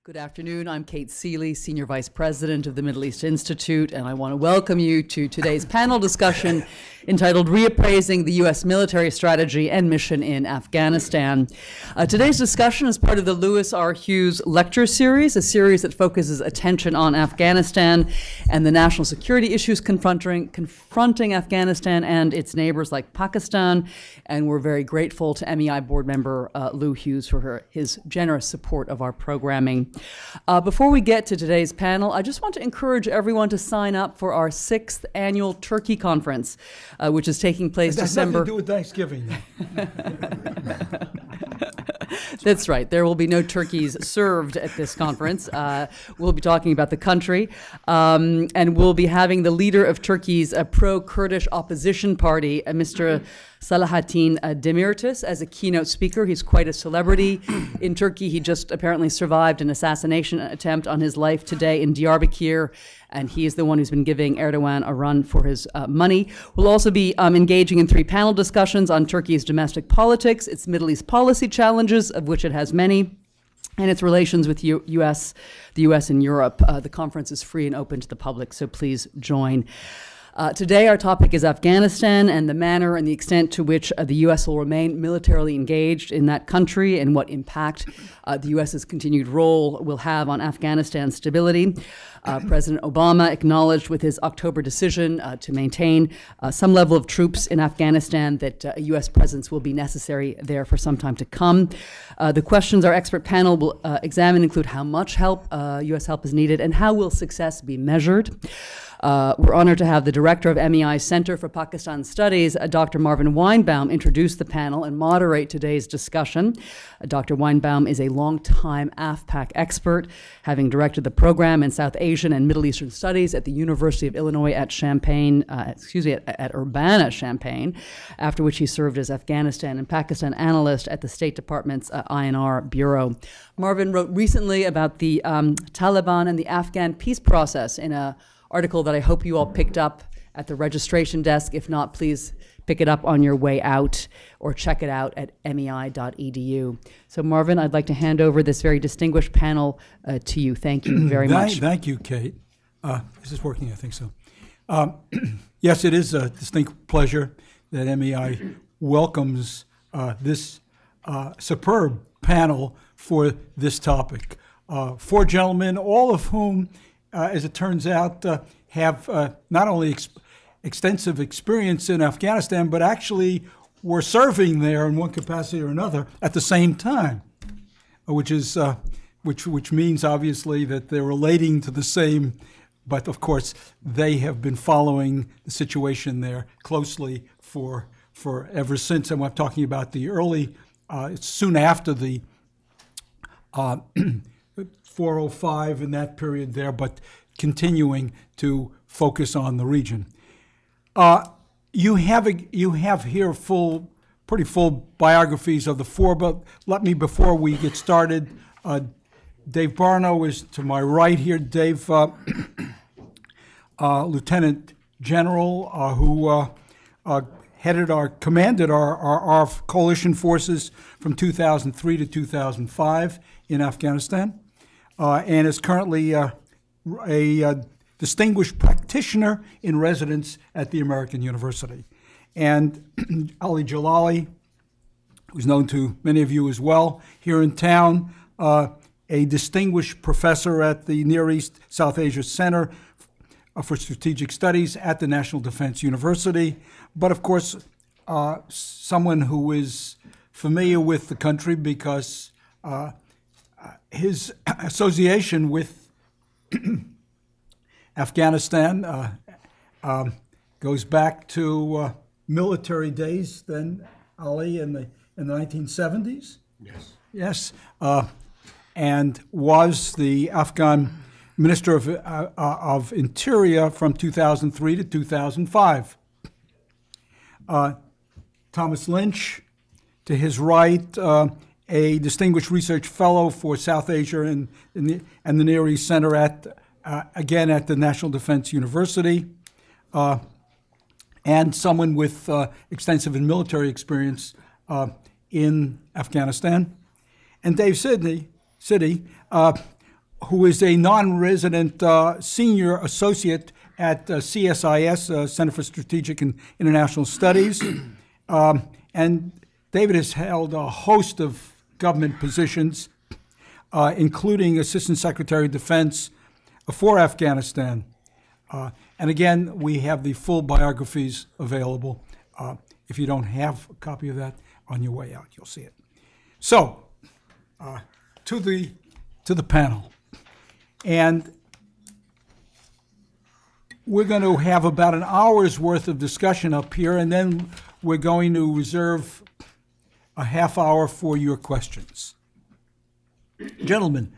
Good afternoon. I'm Kate Seeley, Senior Vice President of the Middle East Institute, and I want to welcome you to today's panel discussion entitled Reappraising the U.S. Military Strategy and Mission in Afghanistan. Today's discussion is part of the Lewis R. Hughes Lecture Series, a series that focuses attention on Afghanistan and the national security issues confronting Afghanistan and its neighbors like Pakistan. And we're very grateful to MEI board member Lou Hughes for his generous support of our programming. Before we get to today's panel, I just want to encourage everyone to sign up for our 6th annual Turkey Conference, which is taking place December. Nothing to do with Thanksgiving. That's right. There will be no turkeys served at this conference. We'll be talking about the country, and we'll be having the leader of Turkey's pro-Kurdish opposition party, Mr. Selahattin Demirtas, as a keynote speaker. He's quite a celebrity in Turkey. He just apparently survived an assassination attempt on his life today in Diyarbakir, and he is the one who's been giving Erdogan a run for his money. We'll also be engaging in 3 panel discussions on Turkey's domestic politics, its Middle East policy challenges, of which it has many, and its relations with the U.S. and Europe. The conference is free and open to the public, so please join. Today, our topic is Afghanistan and the manner and the extent to which the U.S. will remain militarily engaged in that country and what impact the U.S.'s continued role will have on Afghanistan's stability. President Obama acknowledged with his October decision to maintain some level of troops in Afghanistan that a U.S. presence will be necessary there for some time to come. The questions our expert panel will examine include how much help, U.S. help is needed, and how will success be measured. We're honored to have the director of MEI's Center for Pakistan Studies, Dr. Marvin Weinbaum, introduce the panel and moderate today's discussion. Dr. Weinbaum is a longtime AFPAC expert, having directed the program in South Asian and Middle Eastern Studies at the University of Illinois at at Urbana-Champaign, after which he served as Afghanistan and Pakistan analyst at the State Department's INR Bureau. Marvin wrote recently about the Taliban and the Afghan peace process in an article that I hope you all picked up at the registration desk. If not, please pick it up on your way out or check it out at mei.edu. So Marvin, I'd like to hand over this very distinguished panel to you. Thank you very much. Thank you, Kate. Is this working? I think so. Yes, it is a distinct pleasure that MEI welcomes this superb panel for this topic. 4 gentlemen, all of whom as it turns out, have not only extensive experience in Afghanistan, but actually were serving there in one capacity or another at the same time, which means obviously that they're relating to the same. But of course, they have been following the situation there closely for ever since. And I'm talking about the early, soon after the 405 in that period there, but continuing to focus on the region. You have here pretty full biographies of the 4, but let me, before we get started, Dave Barno is to my right here. Dave, Lieutenant General, who commanded our coalition forces from 2003 to 2005 in Afghanistan. And is currently a distinguished practitioner in residence at the American University. And Ali Jalali, who's known to many of you as well here in town, a distinguished professor at the Near East South Asia Center for Strategic Studies at the National Defense University, but of course, someone who is familiar with the country because his association with Afghanistan goes back to military days then, Ali, in the 1970s? Yes. Yes. And was the Afghan Minister of Interior from 2003 to 2005. Thomas Lynch, to his right, a distinguished research fellow for South Asia and the Near East Center again at the National Defense University, and someone with extensive military experience in Afghanistan. And Dave Sedney, who is a non-resident senior associate at CSIS, Center for Strategic and International Studies. And David has held a host of government positions, including Assistant Secretary of Defense for Afghanistan. And again, we have the full biographies available. If you don't have a copy of that, on your way out, you'll see it. So, to the panel. And we're going to have about an hour's worth of discussion up here, and then we're going to reserve a half hour for your questions. Gentlemen,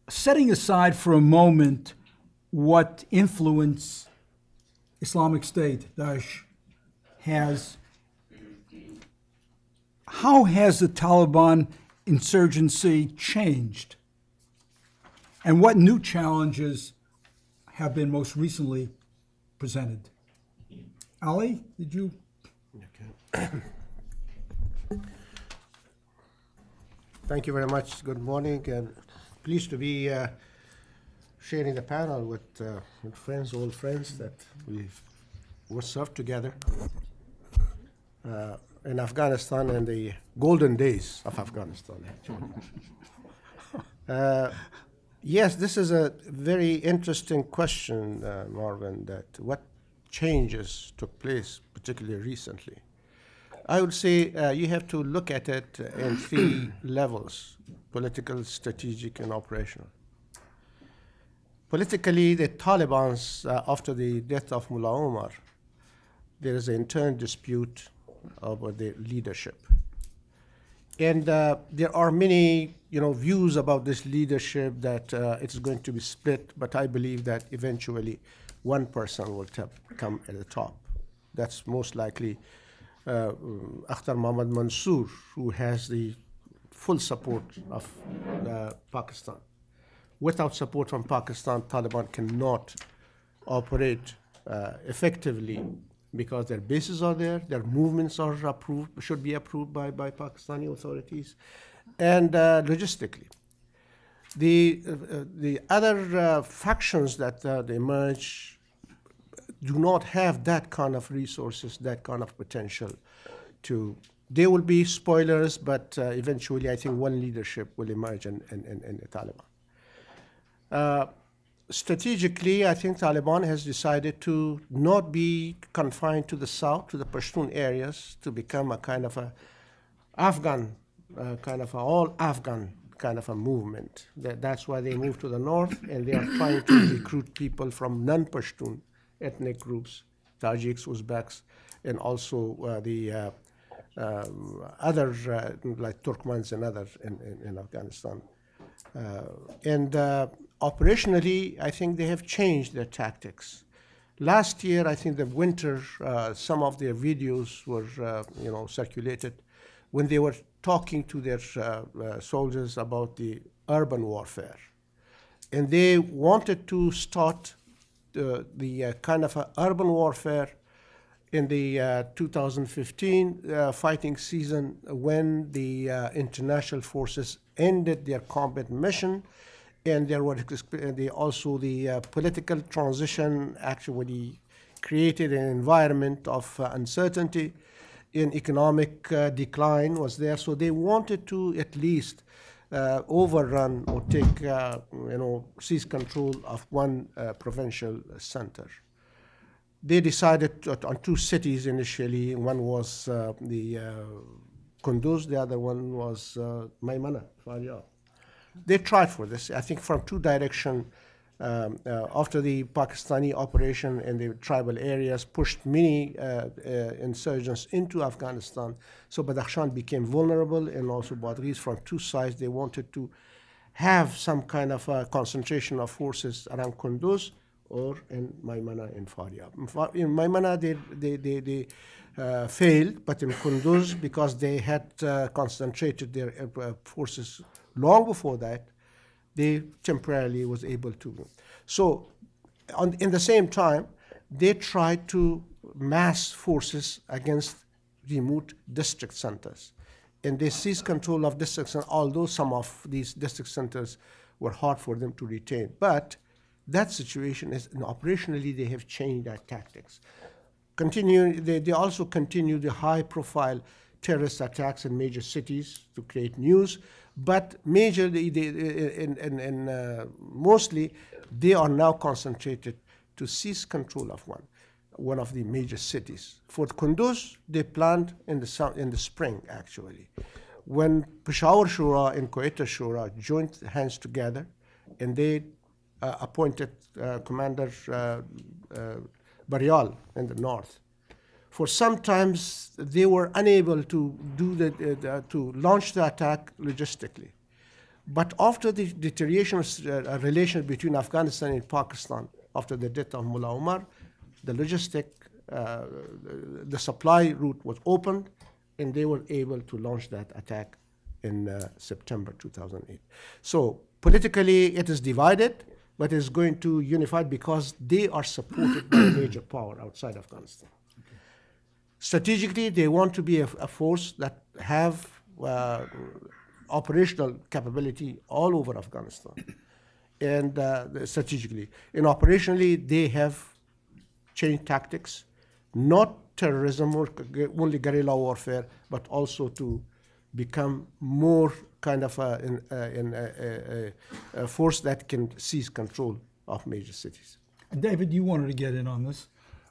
setting aside for a moment what influence Islamic State, Daesh, has, how has the Taliban insurgency changed? And what new challenges have been most recently presented? Ali, did you? Okay. Thank you very much. Good morning, and pleased to be sharing the panel with friends, old friends that we've served together in Afghanistan in the golden days of Afghanistan, actually. Yes, this is a very interesting question, Marvin, that what changes took place, particularly recently. I would say you have to look at it in three levels: political, strategic, and operational. Politically, the Taliban, after the death of Mullah Omar, there is an internal dispute over the leadership. And there are many views about this leadership that it's going to be split, but I believe that eventually one person will come at the top. That's most likely Akhtar Mohammad Mansour, who has the full support of Pakistan. Without support from Pakistan, Taliban cannot operate effectively because their bases are there, their movements are approved, should be approved by Pakistani authorities, and logistically. The other factions that emerge do not have that kind of resources, that kind of potential to. They will be spoilers, but eventually I think one leadership will emerge in the Taliban. Strategically, I think Taliban has decided to not be confined to the south, to the Pashtun areas, to become a kind of a Afghan, all Afghan kind of a movement. That's why they moved to the north, and they are trying to recruit people from non-Pashtun ethnic groups, Tajiks, Uzbeks, and also the other, like Turkmens and others in Afghanistan. Operationally, I think they have changed their tactics. Last year, I think the winter, some of their videos were, circulated when they were talking to their soldiers about the urban warfare, and they wanted to start the kind of urban warfare in the 2015 fighting season when the international forces ended their combat mission. And there were also the political transition actually created an environment of uncertainty, and economic decline was there. So they wanted to at least overrun or take, seize control of one provincial center. They decided on two cities initially. One was the Kunduz, the other one was Maimana, Faryab. They tried for this, I think, from two directions. After the Pakistani operation in the tribal areas pushed many insurgents into Afghanistan, so Badakhshan became vulnerable, and also Badghis. From two sides, they wanted to have some kind of a concentration of forces around Kunduz or in Maimana and Faryab. In Maimana, they failed, but in Kunduz, because they had concentrated their forces long before that, they temporarily was able to. So in the same time, they tried to mass forces against remote district centers. and they seized control of districts, although some of these district centers were hard for them to retain. But that situation is, and operationally, they have changed their tactics. They also continue the high-profile terrorist attacks in major cities to create news, but majorly, mostly, they are now concentrated to seize control of one of the major cities. For Kunduz, they planned in the spring, actually, when Peshawar Shura and Quetta Shura joined hands together, and they appointed Commander Baryal in the north. For some times, they were unable to to launch the attack logistically. But after the deterioration of relations between Afghanistan and Pakistan, after the death of Mullah Omar, the the supply route was opened, and they were able to launch that attack in September 2008. So politically, it is divided, but it's going to unify because they are supported by a major power outside Afghanistan. Okay. Strategically, they want to be a force that have operational capability all over Afghanistan. And strategically. And operationally, they have changed tactics, not terrorism or only guerrilla warfare, but also to become more kind of a force that can seize control of major cities. David, you wanted to get in on this.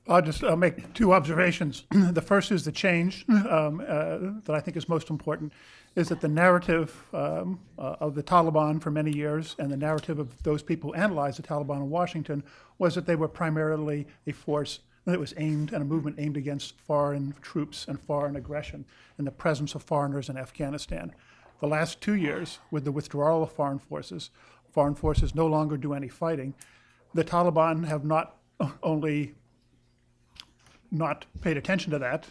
I'll just make two observations. The first is the change that I think is most important, is that the narrative of the Taliban for many years and the narrative of those people who analyzed the Taliban in Washington was that they were primarily a force that was aimed and a movement aimed against foreign troops and foreign aggression and the presence of foreigners in Afghanistan. The last 2 years, with the withdrawal of foreign forces no longer do any fighting. The Taliban have not only not paid attention to that,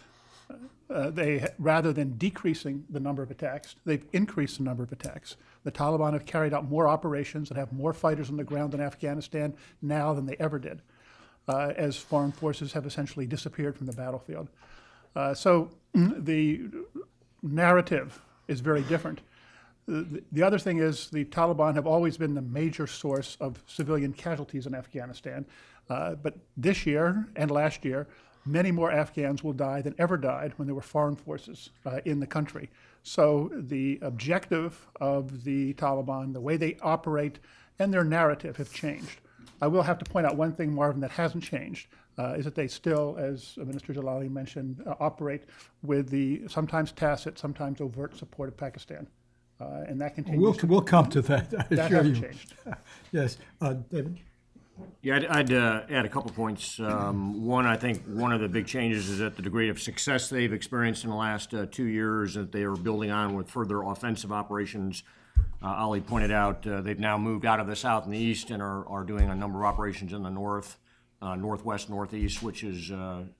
rather than decreasing the number of attacks, they've increased the number of attacks. The Taliban have carried out more operations and have more fighters on the ground in Afghanistan now than they ever did, as foreign forces have essentially disappeared from the battlefield. So the narrative is very different. The other thing is the Taliban have always been the major source of civilian casualties in Afghanistan. But this year and last year, many more Afghans will die than ever died when there were foreign forces in the country. So the objective of the Taliban, the way they operate, and their narrative have changed. I will have to point out one thing, Marvin, that hasn't changed, is that they still, as Minister Jalali mentioned, operate with the sometimes tacit, sometimes overt support of Pakistan. And that continues. We'll come to that, I that assure hasn't you. changed. Yes, David? Yeah, I'd add a couple points. One, I think one of the big changes is that the degree of success they've experienced in the last 2 years that they are building on with further offensive operations. Ali pointed out they've now moved out of the south and the east and are doing a number of operations in the north, northwest, northeast, which is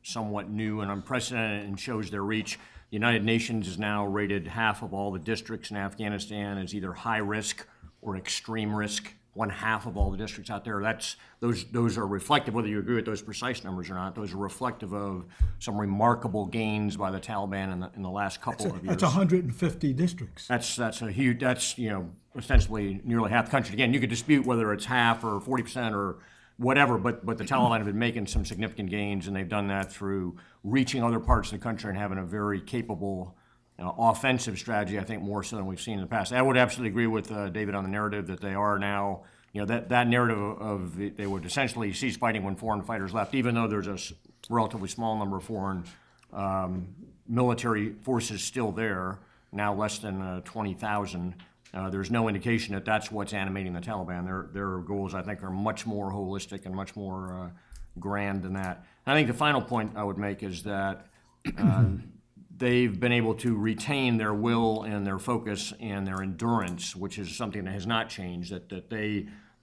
somewhat new and unprecedented and shows their reach. The United Nations has now rated half of all the districts in Afghanistan as either high risk or extreme risk. 1/2 of all the districts out there. Those are reflective, whether you agree with those precise numbers or not, those are reflective of some remarkable gains by the Taliban in the last couple of years. That's 150 districts. That's a huge, that's, ostensibly nearly half the country. Again, you could dispute whether it's half or 40% or whatever, but the Taliban have been making some significant gains, and they've done that through reaching other parts of the country and having a very capable offensive strategy, I think, more so than we've seen in the past. I would absolutely agree with David on the narrative that they are now, that narrative of they would essentially cease fighting when foreign fighters left, even though there's a relatively small number of foreign military forces still there, now less than 20,000. There's no indication that that's what's animating the Taliban. Their goals, I think, are much more holistic and much more grand than that. And I think the final point I would make is that they've been able to retain their will and their focus and their endurance, which is something that has not changed, that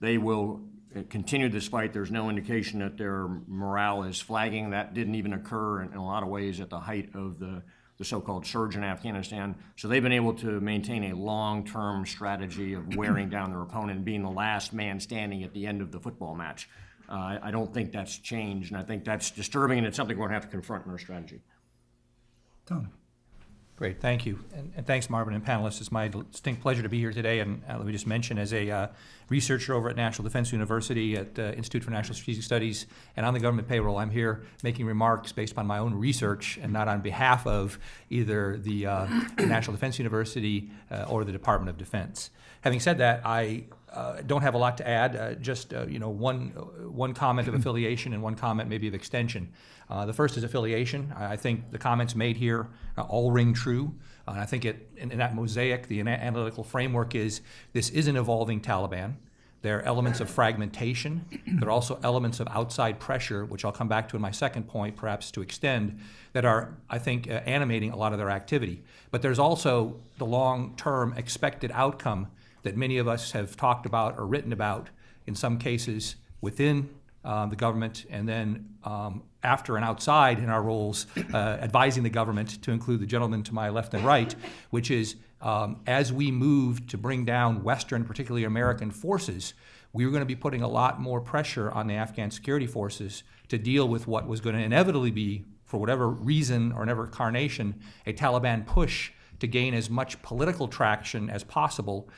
they will continue this fight. There's no indication that their morale is flagging. That didn't even occur in a lot of ways at the height of the so-called surge in Afghanistan. So they've been able to maintain a long-term strategy of wearing down their opponent and being the last man standing at the end of the football match. I don't think that's changed, and I think that's disturbing, and it's something we're going to have to confront in our strategy. Tom. Great, thank you. And thanks, Marvin and panelists. It's my distinct pleasure to be here today. And let me just mention, as a researcher over at National Defense University at the Institute for National Strategic Studies and on the government payroll, I'm here making remarks based upon my own research and not on behalf of either the National Defense University or the Department of Defense. Having said that, I don't have a lot to add, just one comment of affiliation and one comment maybe of extension. The first is affiliation. I think the comments made here all ring true. I think in that mosaic, the analytical framework is this is an evolving Taliban. There are elements of fragmentation. There are also elements of outside pressure, which I'll come back to in my second point, perhaps to extend, that are, I think, animating a lot of their activity. But there's also the long-term expected outcome that many of us have talked about or written about, in some cases within the government, and then after and outside in our roles advising the government, to include the gentleman to my left and right, which is as we move to bring down Western, particularly American forces, we were going to be putting a lot more pressure on the Afghan security forces to deal with what was going to inevitably be, for whatever reason or whatever carnation, a Taliban push to gain as much political traction as possible,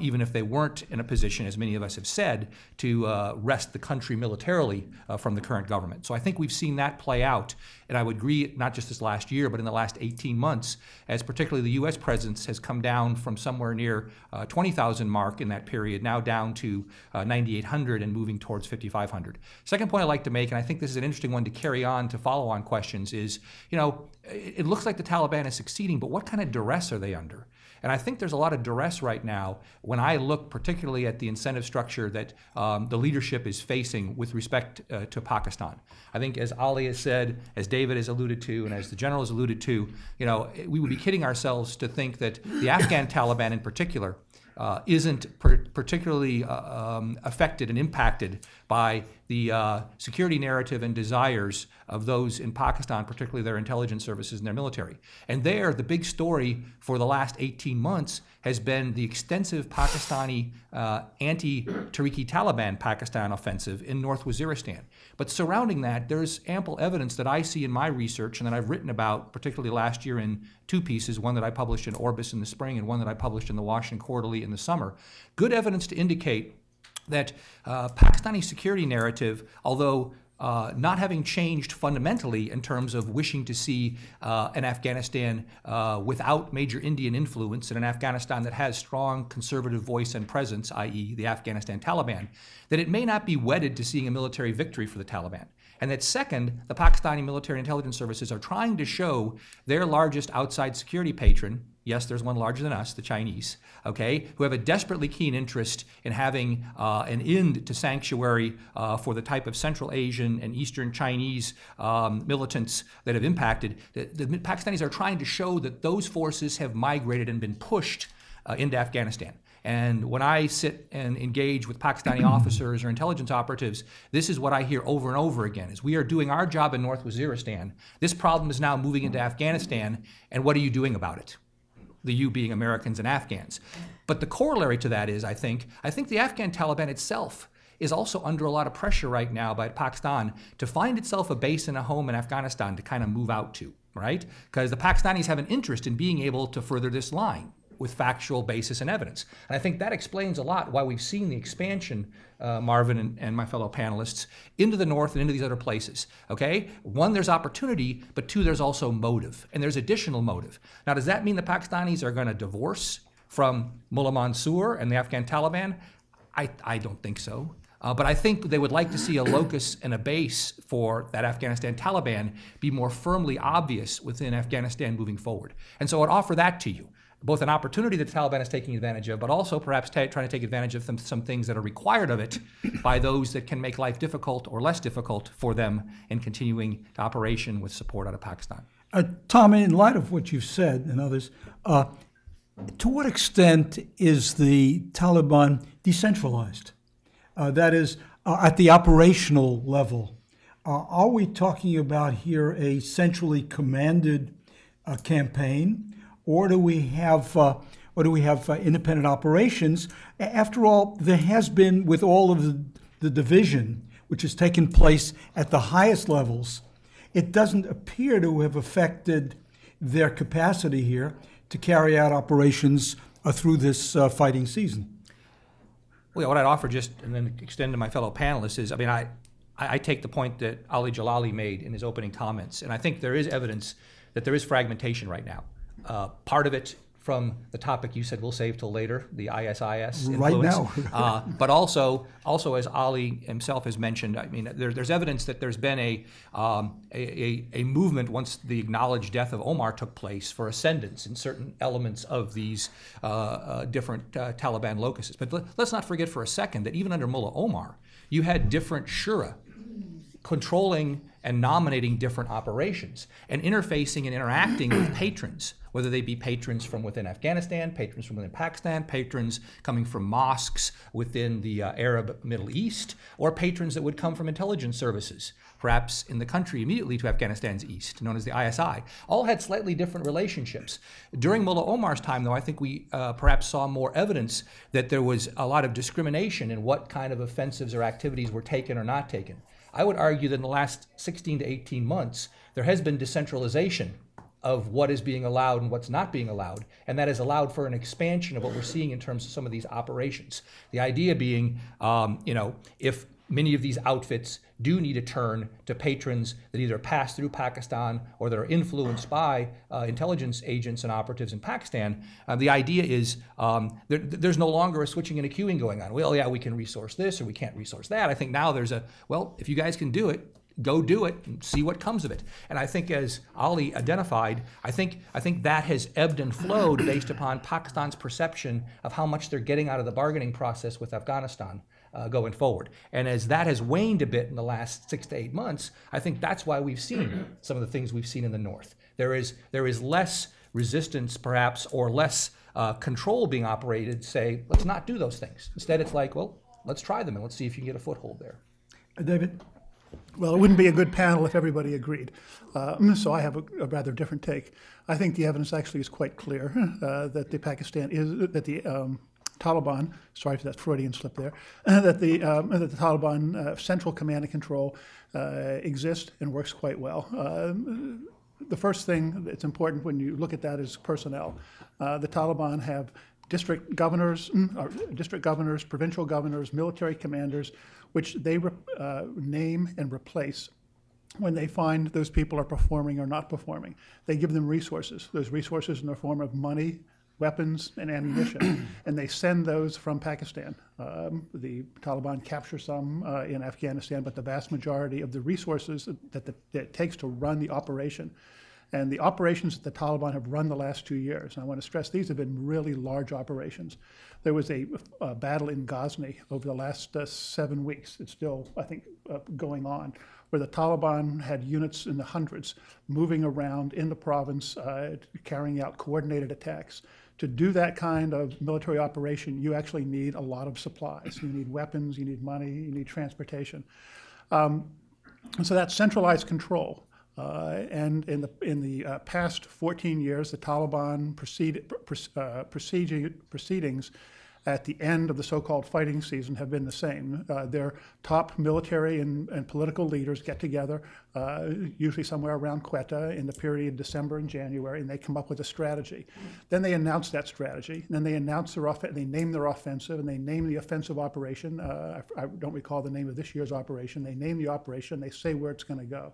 even if they weren't in a position, as many of us have said, to wrest the country militarily from the current government. So I think we've seen that play out, and I would agree, not just this last year, but in the last 18 months, as particularly the U.S. presence has come down from somewhere near 20,000 mark in that period, now down to 9,800 and moving towards 5,500. Second point I'd like to make, and I think this is an interesting one to carry on to follow-on questions, is, it looks like the Taliban is succeeding, but what kind of duress are they under? And I think there's a lot of duress right now when I look particularly at the incentive structure that the leadership is facing with respect to Pakistan. I think, as Ali has said, as David has alluded to, and as the general has alluded to, we would be kidding ourselves to think that the Afghan Taliban in particular isn't particularly affected and impacted by the security narrative and desires of those in Pakistan, particularly their intelligence services and their military. And there, the big story for the last 18 months has been the extensive Pakistani anti-Tehrik Taliban Pakistan offensive in North Waziristan. But surrounding that, there's ample evidence that I see in my research and that I've written about, particularly last year in two pieces, one that I published in Orbis in the spring and one that I published in the Washington Quarterly in the summer. Good evidence to indicate that Pakistani security narrative, although not having changed fundamentally in terms of wishing to see an Afghanistan without major Indian influence and an Afghanistan that has strong conservative voice and presence, i.e. the Afghanistan Taliban, that it may not be wedded to seeing a military victory for the Taliban. And that second, the Pakistani military intelligence services are trying to show their largest outside security patron, yes, there's one larger than us, the Chinese, okay, who have a desperately keen interest in having an end to sanctuary for the type of Central Asian and Eastern Chinese militants that have impacted. The Pakistanis are trying to show that those forces have migrated and been pushed into Afghanistan. And when I sit and engage with Pakistani officers or intelligence operatives, this is what I hear over and over again, is we are doing our job in North Waziristan. This problem is now moving into Afghanistan, and what are you doing about it? The you being Americans and Afghans. But the corollary to that is, I think the Afghan Taliban itself is also under a lot of pressure right now by Pakistan to find itself a base and a home in Afghanistan to kind of move out to, right? Because the Pakistanis have an interest in being able to further this line with factual basis and evidence. And I think that explains a lot why we've seen the expansion, Marvin and my fellow panelists, into the north and into these other places, okay? One, there's opportunity, but two, there's also motive, and there's additional motive. Now, does that mean the Pakistanis are gonna divorce from Mullah Mansour and the Afghan Taliban? I don't think so. But I think they would like to see a locus and a base for that Afghanistan Taliban be more firmly obvious within Afghanistan moving forward. And so I'd offer that to you. Both an opportunity that the Taliban is taking advantage of, but also perhaps trying to take advantage of some things that are required of it by those that can make life difficult or less difficult for them in continuing the operation with support out of Pakistan. Tom, in light of what you've said and others, to what extent is the Taliban decentralized? That is, at the operational level, are we talking about here a centrally commanded campaign? Or do we have independent operations? After all, there has been, with all of the division, which has taken place at the highest levels, it doesn't appear to have affected their capacity here to carry out operations through this fighting season? Well, what I'd offer just, and then extend to my fellow panelists is, I mean, I take the point that Ali Jalali made in his opening comments, and I think there is evidence that there is fragmentation right now. Part of it from the topic you said we'll save till later, the ISIS influence. Right now. But also as Ali himself has mentioned, I mean, there's evidence that there's been a movement once the acknowledged death of Omar took place for ascendance in certain elements of these different Taliban locuses. But let's not forget for a second that even under Mullah Omar, you had different shura controlling and nominating different operations and interfacing and interacting with patrons, whether they be patrons from within Afghanistan, patrons from within Pakistan, patrons coming from mosques within the Arab Middle East, or patrons that would come from intelligence services, perhaps in the country immediately to Afghanistan's east, known as the ISI. All had slightly different relationships. During Mullah Omar's time, though, I think we perhaps saw more evidence that there was a lot of discrimination in what kind of offensives or activities were taken or not taken. I would argue that in the last 16 to 18 months, there has been decentralization of what is being allowed and what's not being allowed, and that has allowed for an expansion of what we're seeing in terms of some of these operations. The idea being, if many of these outfits do need to turn to patrons that either pass through Pakistan or that are influenced by intelligence agents and operatives in Pakistan, the idea is there's no longer a switching and a queuing going on. Well, yeah, we can resource this or we can't resource that. I think now there's well, if you guys can do it, go do it and see what comes of it. And I think, as Ali identified, I think that has ebbed and flowed based upon Pakistan's perception of how much they're getting out of the bargaining process with Afghanistan going forward. And as that has waned a bit in the last 6 to 8 months, I think that's why we've seen some of the things we've seen in the north. There is less resistance, perhaps, or less control being operated, say, let's not do those things. Instead, it's like, well, let's try them and let's see if you can get a foothold there. David? Well, it wouldn't be a good panel if everybody agreed. So I have a rather different take. I think the evidence actually is quite clear that the Taliban, sorry for that Freudian slip there, that the Taliban central command and control exists and works quite well. The first thing that's important when you look at that is personnel. The Taliban have district governors, provincial governors, military commanders, which they name and replace when they find those people are performing or not performing. They give them resources. Those resources in the form of money, weapons, and ammunition, and they send those from Pakistan. The Taliban capture some in Afghanistan, but the vast majority of the resources that it takes to run the operation, and the operations that the Taliban have run the last 2 years, and I want to stress these have been really large operations. There was a battle in Ghazni over the last 7 weeks. It's still, I think, going on, where the Taliban had units in the hundreds moving around in the province, carrying out coordinated attacks. To do that kind of military operation, you actually need a lot of supplies. You need weapons, you need money, you need transportation. And so that's centralized control. And in the past 14 years, the Taliban proceedings at the end of the so-called fighting season have been the same. Their top military and political leaders get together, usually somewhere around Quetta in the period December and January, and they come up with a strategy. Then they announce that strategy, and then they announce they name their offensive, and they name the offensive operation. I don't recall the name of this year's operation. They name the operation, they say where it's going to go.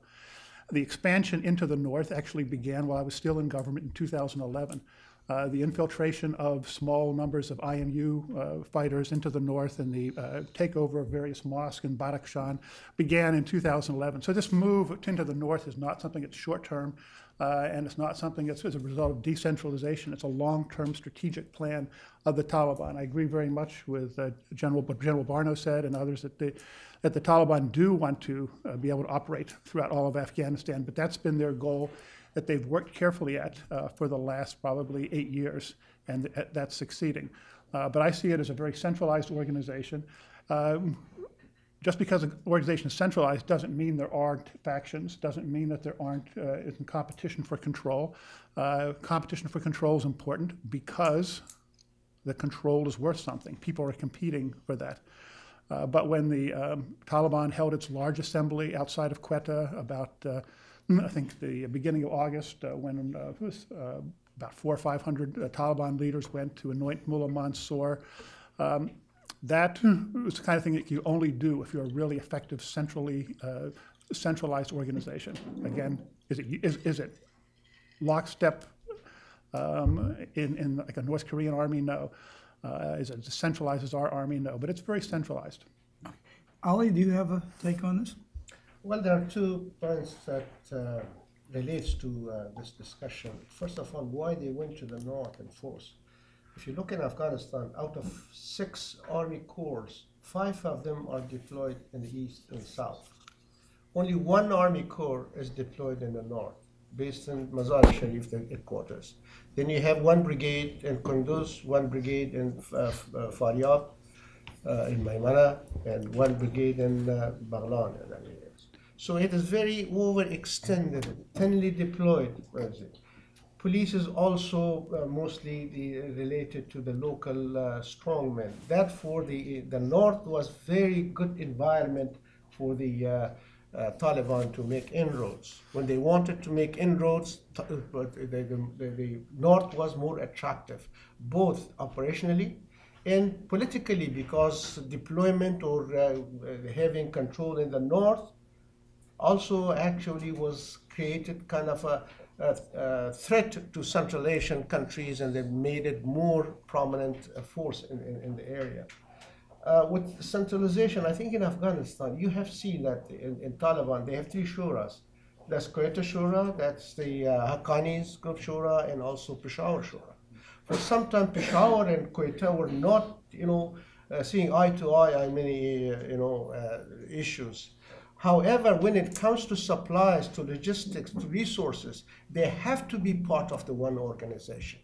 The expansion into the north actually began while I was still in government in 2011. The infiltration of small numbers of IMU fighters into the north and the takeover of various mosques in Badakhshan began in 2011. So this move into the north is not something that's short-term, and it's not something that's as a result of decentralization. It's a long-term strategic plan of the Taliban. I agree very much with what General Barno said and others that the Taliban do want to be able to operate throughout all of Afghanistan, but that's been their goal that they've worked carefully at for the last probably 8 years, and that's succeeding. But I see it as a very centralized organization. Just because an organization is centralized doesn't mean there aren't factions, doesn't mean that there isn't competition for control. Competition for control is important because the control is worth something. People are competing for that. But when the Taliban held its large assembly outside of Quetta about I think the beginning of August, when about 400 or 500 Taliban leaders went to anoint Mullah Mansour. That was the kind of thing that you only do if you're a really effective, centralized organization. Again, is it lockstep in like a North Korean army? No. Is it as centralized as our army? No. But it's very centralized. Ali, do you have a take on this? Well, there are 2 points that relates to this discussion. First of all, why they went to the north in force. If you look in Afghanistan, out of 6 army corps, 5 of them are deployed in the east and south. Only 1 army corps is deployed in the north, based in Mazar-e-Sharif, the headquarters. Then you have 1 brigade in Kunduz, 1 brigade in Faryab, in Maymana, and 1 brigade in Baghlan. So it is very overextended, thinly deployed. Police is also mostly related to the local strongmen. Therefore, the north was very good environment for the Taliban to make inroads. When they wanted to make inroads, the north was more attractive, both operationally and politically, because deployment or having control in the north also actually was created kind of a threat to Central Asian countries, and they made it more prominent force in the area. With centralization, I think in Afghanistan, you have seen that in Taliban, they have 3 shuras. That's Quetta Shura, that's the Haqqani's group shura, and also Peshawar Shura. For some time, Peshawar and Quetta were not, seeing eye to eye on many, issues. However, when it comes to supplies, to logistics, to resources, they have to be part of the one organization.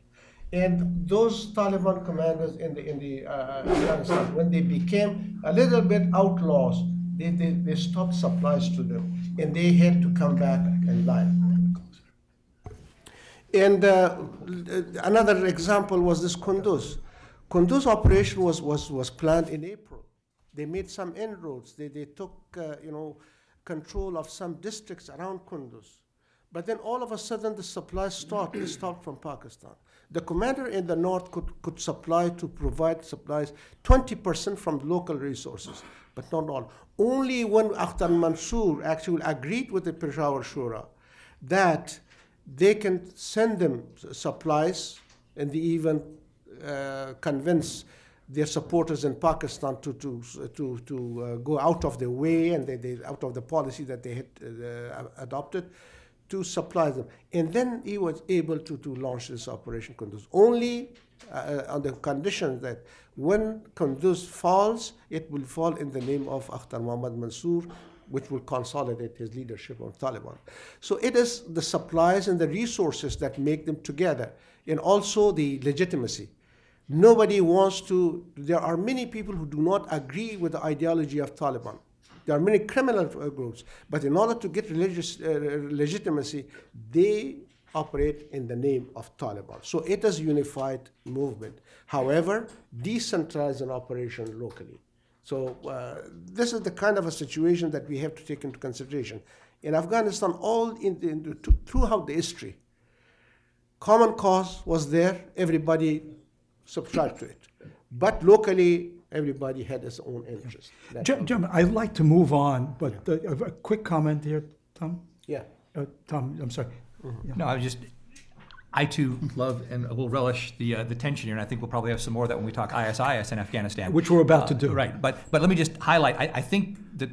And those Taliban commanders in the Afghanistan, when they became a little bit outlaws, they stopped supplies to them, and they had to come back and lie. And another example was this Kunduz. Kunduz operation was planned in April. They made some inroads. They took control of some districts around Kunduz. But then all of a sudden the supplies stopped from Pakistan. The commander in the north could provide supplies 20% from local resources, but not all. Only when Akhtar Mansour actually agreed with the Peshawar Shura that they can send them supplies, and they even convince their supporters in Pakistan to go out of their way and they out of the policy that they had adopted to supply them. And then he was able to launch this Operation Kunduz, only on the condition that when Kunduz falls, it will fall in the name of Akhtar Mohammad Mansour, which will consolidate his leadership of Taliban. So it is the supplies and the resources that make them together, and also the legitimacy. Nobody wants to, there are many people who do not agree with the ideology of Taliban. There are many criminal groups, but in order to get religious legitimacy, they operate in the name of Taliban. So it is a unified movement. However, decentralized an operation locally. So this is the kind of a situation that we have to take into consideration. In Afghanistan, throughout the history, common cause was there, everybody subscribed to it. But locally, everybody had its own interest. Gentlemen, I'd like to move on, but a quick comment here, Tom? Yeah. Tom, I'm sorry. Mm-hmm. Yeah. No, I too love and will relish the tension here, and I think we'll probably have some more of that when we talk ISIS in Afghanistan. Which we're about to do. Right, but let me just highlight, I think that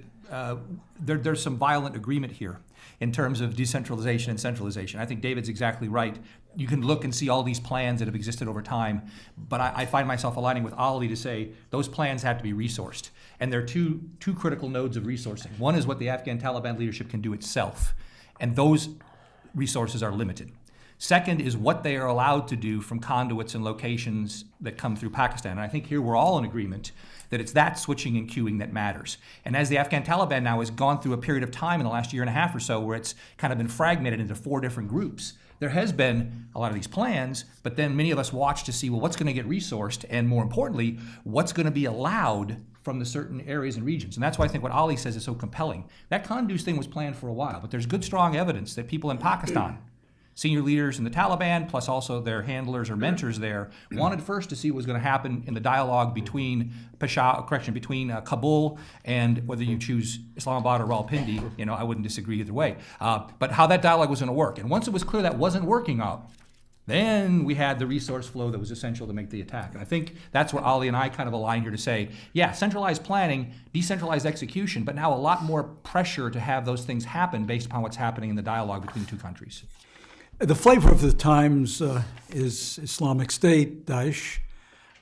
there's some violent agreement here in terms of decentralization and centralization. I think David's exactly right. You can look and see all these plans that have existed over time, but I find myself aligning with Ali to say those plans have to be resourced. And there are two critical nodes of resourcing. One is what the Afghan Taliban leadership can do itself, and those resources are limited. Second is what they are allowed to do from conduits and locations that come through Pakistan. And I think here we're all in agreement that it's that switching and queuing that matters. And as the Afghan Taliban now has gone through a period of time in the last year and a half or so where it's kind of been fragmented into 4 different groups, there has been a lot of these plans, but then many of us watch to see, well, what's going to get resourced, and more importantly, what's going to be allowed from the certain areas and regions. And that's why I think what Ali says is so compelling. That Kunduz thing was planned for a while, but there's good, strong evidence that people in Pakistan, senior leaders in the Taliban, plus also their handlers or mentors there, wanted first to see what was going to happen in the dialogue between Kabul and whether you choose Islamabad or Rawalpindi. I wouldn't disagree either way. But how that dialogue was going to work. And once it was clear that wasn't working out, then we had the resource flow that was essential to make the attack. And I think that's where Ali and I kind of align here to say, yeah, centralized planning, decentralized execution, but now a lot more pressure to have those things happen based upon what's happening in the dialogue between the two countries. The flavor of the times is Islamic State, Daesh.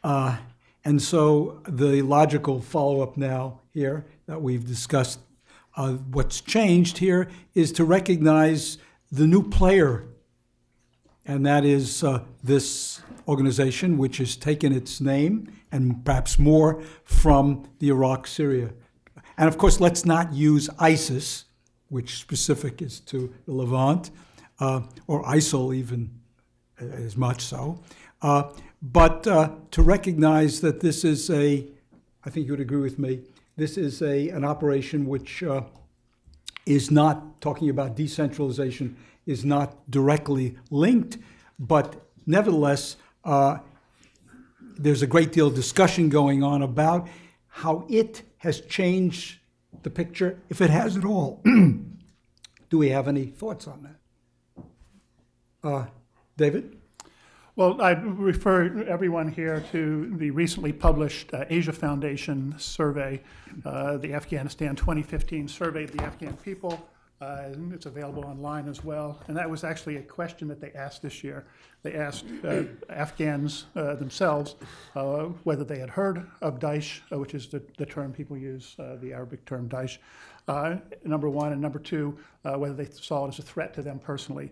And so the logical follow-up now here that we've discussed, what's changed here is to recognize the new player. And that is this organization, which has taken its name and perhaps more from the Iraq, Syria. And of course, let's not use ISIS, which specific is to the Levant, or ISIL even as much so. But to recognize that this is I think you would agree with me, this is an operation which is not talking about decentralization, is not directly linked, but nevertheless, there's a great deal of discussion going on about how it has changed the picture, if it has at all. Do we have any thoughts on that? David? Well, I refer everyone here to the recently published Asia Foundation survey, the Afghanistan 2015 survey of the Afghan people. It's available online as well. And that was actually a question that they asked this year. They asked Afghans themselves whether they had heard of Daesh, which is the term people use, the Arabic term Daesh, number one. And number two, whether they saw it as a threat to them personally.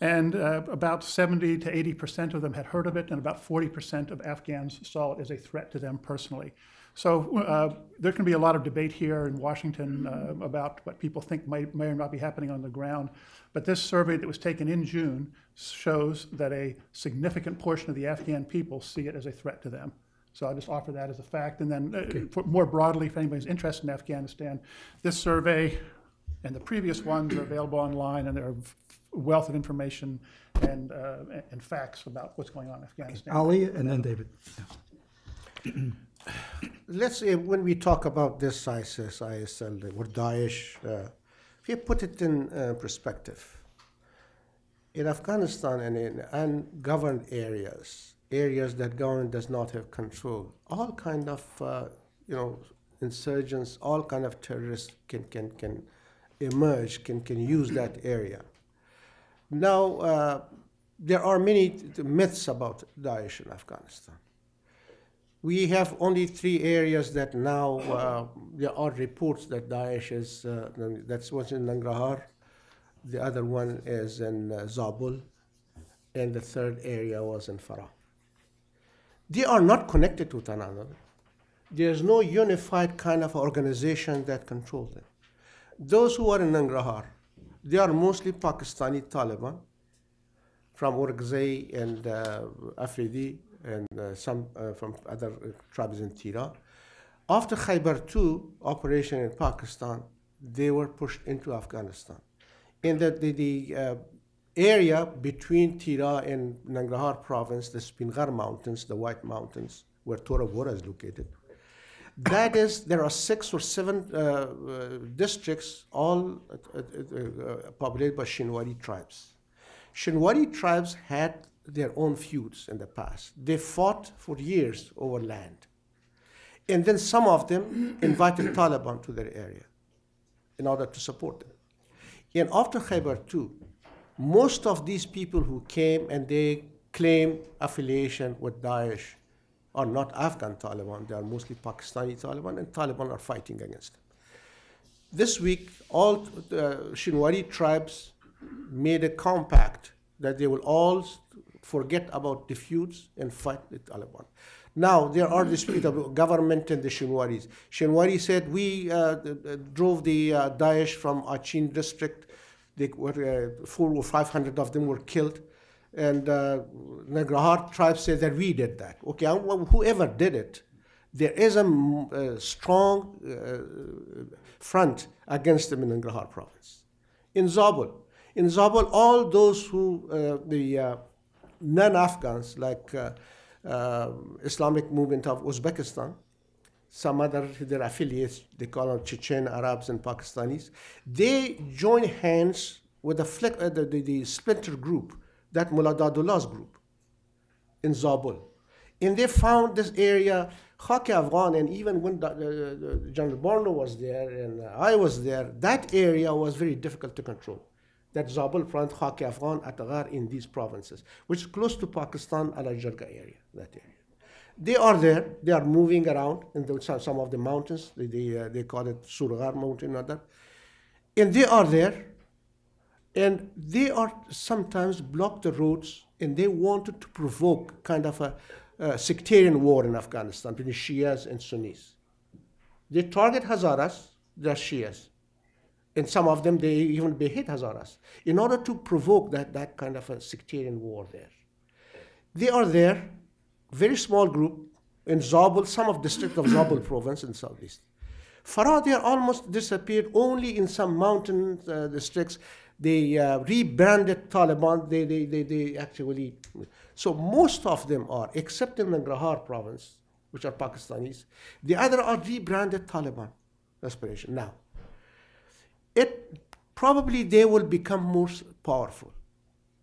And about 70 to 80% of them had heard of it, and about 40% of Afghans saw it as a threat to them personally. So there can be a lot of debate here in Washington about what people think may or not be happening on the ground. But this survey that was taken in June shows that a significant portion of the Afghan people see it as a threat to them. So I'll just offer that as a fact. And then more broadly, if anybody's interested in Afghanistan, this survey and the previous ones are available online, and there are wealth of information and facts about what's going on in Afghanistan. Ali, and then David. Let's say when we talk about this ISIS, ISL, or Daesh, if you put it in perspective, in Afghanistan and in ungoverned areas that government does not have control, all kind of insurgents, all kind of terrorists can emerge, can use that area. Now, there are many myths about Daesh in Afghanistan. We have only 3 areas that now there are reports that Daesh is, that's what's in Nangarhar, the other one is in Zabul, and the 3rd area was in Farah. They are not connected to one another. There's no unified kind of organization that controls them. Those who are in Nangarhar, they are mostly Pakistani Taliban from Orakzai and Afridi, and some from other tribes in Tira. After Khyber II operation in Pakistan, they were pushed into Afghanistan. In the area between Tira and Nangarhar province, the Spingar Mountains, the White Mountains, where Tora Bora is located, that is, there are 6 or 7 districts, all populated by Shinwari tribes. Shinwari tribes had their own feuds in the past. They fought for years over land. And then some of them invited Taliban to their area in order to support them. And after Khyber II, most of these people who came and they claim affiliation with Daesh are not Afghan Taliban. They are mostly Pakistani Taliban, and Taliban are fighting against them. This week, all Shinwari tribes made a compact that they will all forget about the feuds and fight the Taliban. Now, there are disputes about government and the Shinwaris. Shinwari said, we drove the Daesh from Achin district. They were 400 or 500 of them were killed. And Nangarhar tribe said that we did that. Okay, whoever did it, there is a strong front against them in Nangarhar province. In Zabul, all those who, the non-Afghans, like Islamic movement of Uzbekistan, some other, their affiliates, they call them Chechen Arabs and Pakistanis, they join hands with the splinter group, that Mullah Dadullah's group in Zabul. And they found this area, Khaki Afghan, and even when General Barno was there and I was there, that area was very difficult to control. That Zabul front, Khaki Afghan, Atagar, in these provinces, which is close to Pakistan, Ali Jalali area, that area. They are there, they are moving around in some of the mountains, they call it Surghar mountain, other. And they are there, and they are sometimes block the roads, and they wanted to provoke kind of a sectarian war in Afghanistan between Shias and Sunnis. They target Hazaras, they're Shias. And some of them, they even behead Hazaras in order to provoke that kind of a sectarian war there. They are there, very small group, in Zabul, some of district of Zabul province in southeast. Farah, they are almost disappeared, only in some mountain districts. They rebranded Taliban, they actually, so most of them are, except in Nangarhar province, which are Pakistanis, the other are rebranded Taliban aspiration. Now, probably they will become more powerful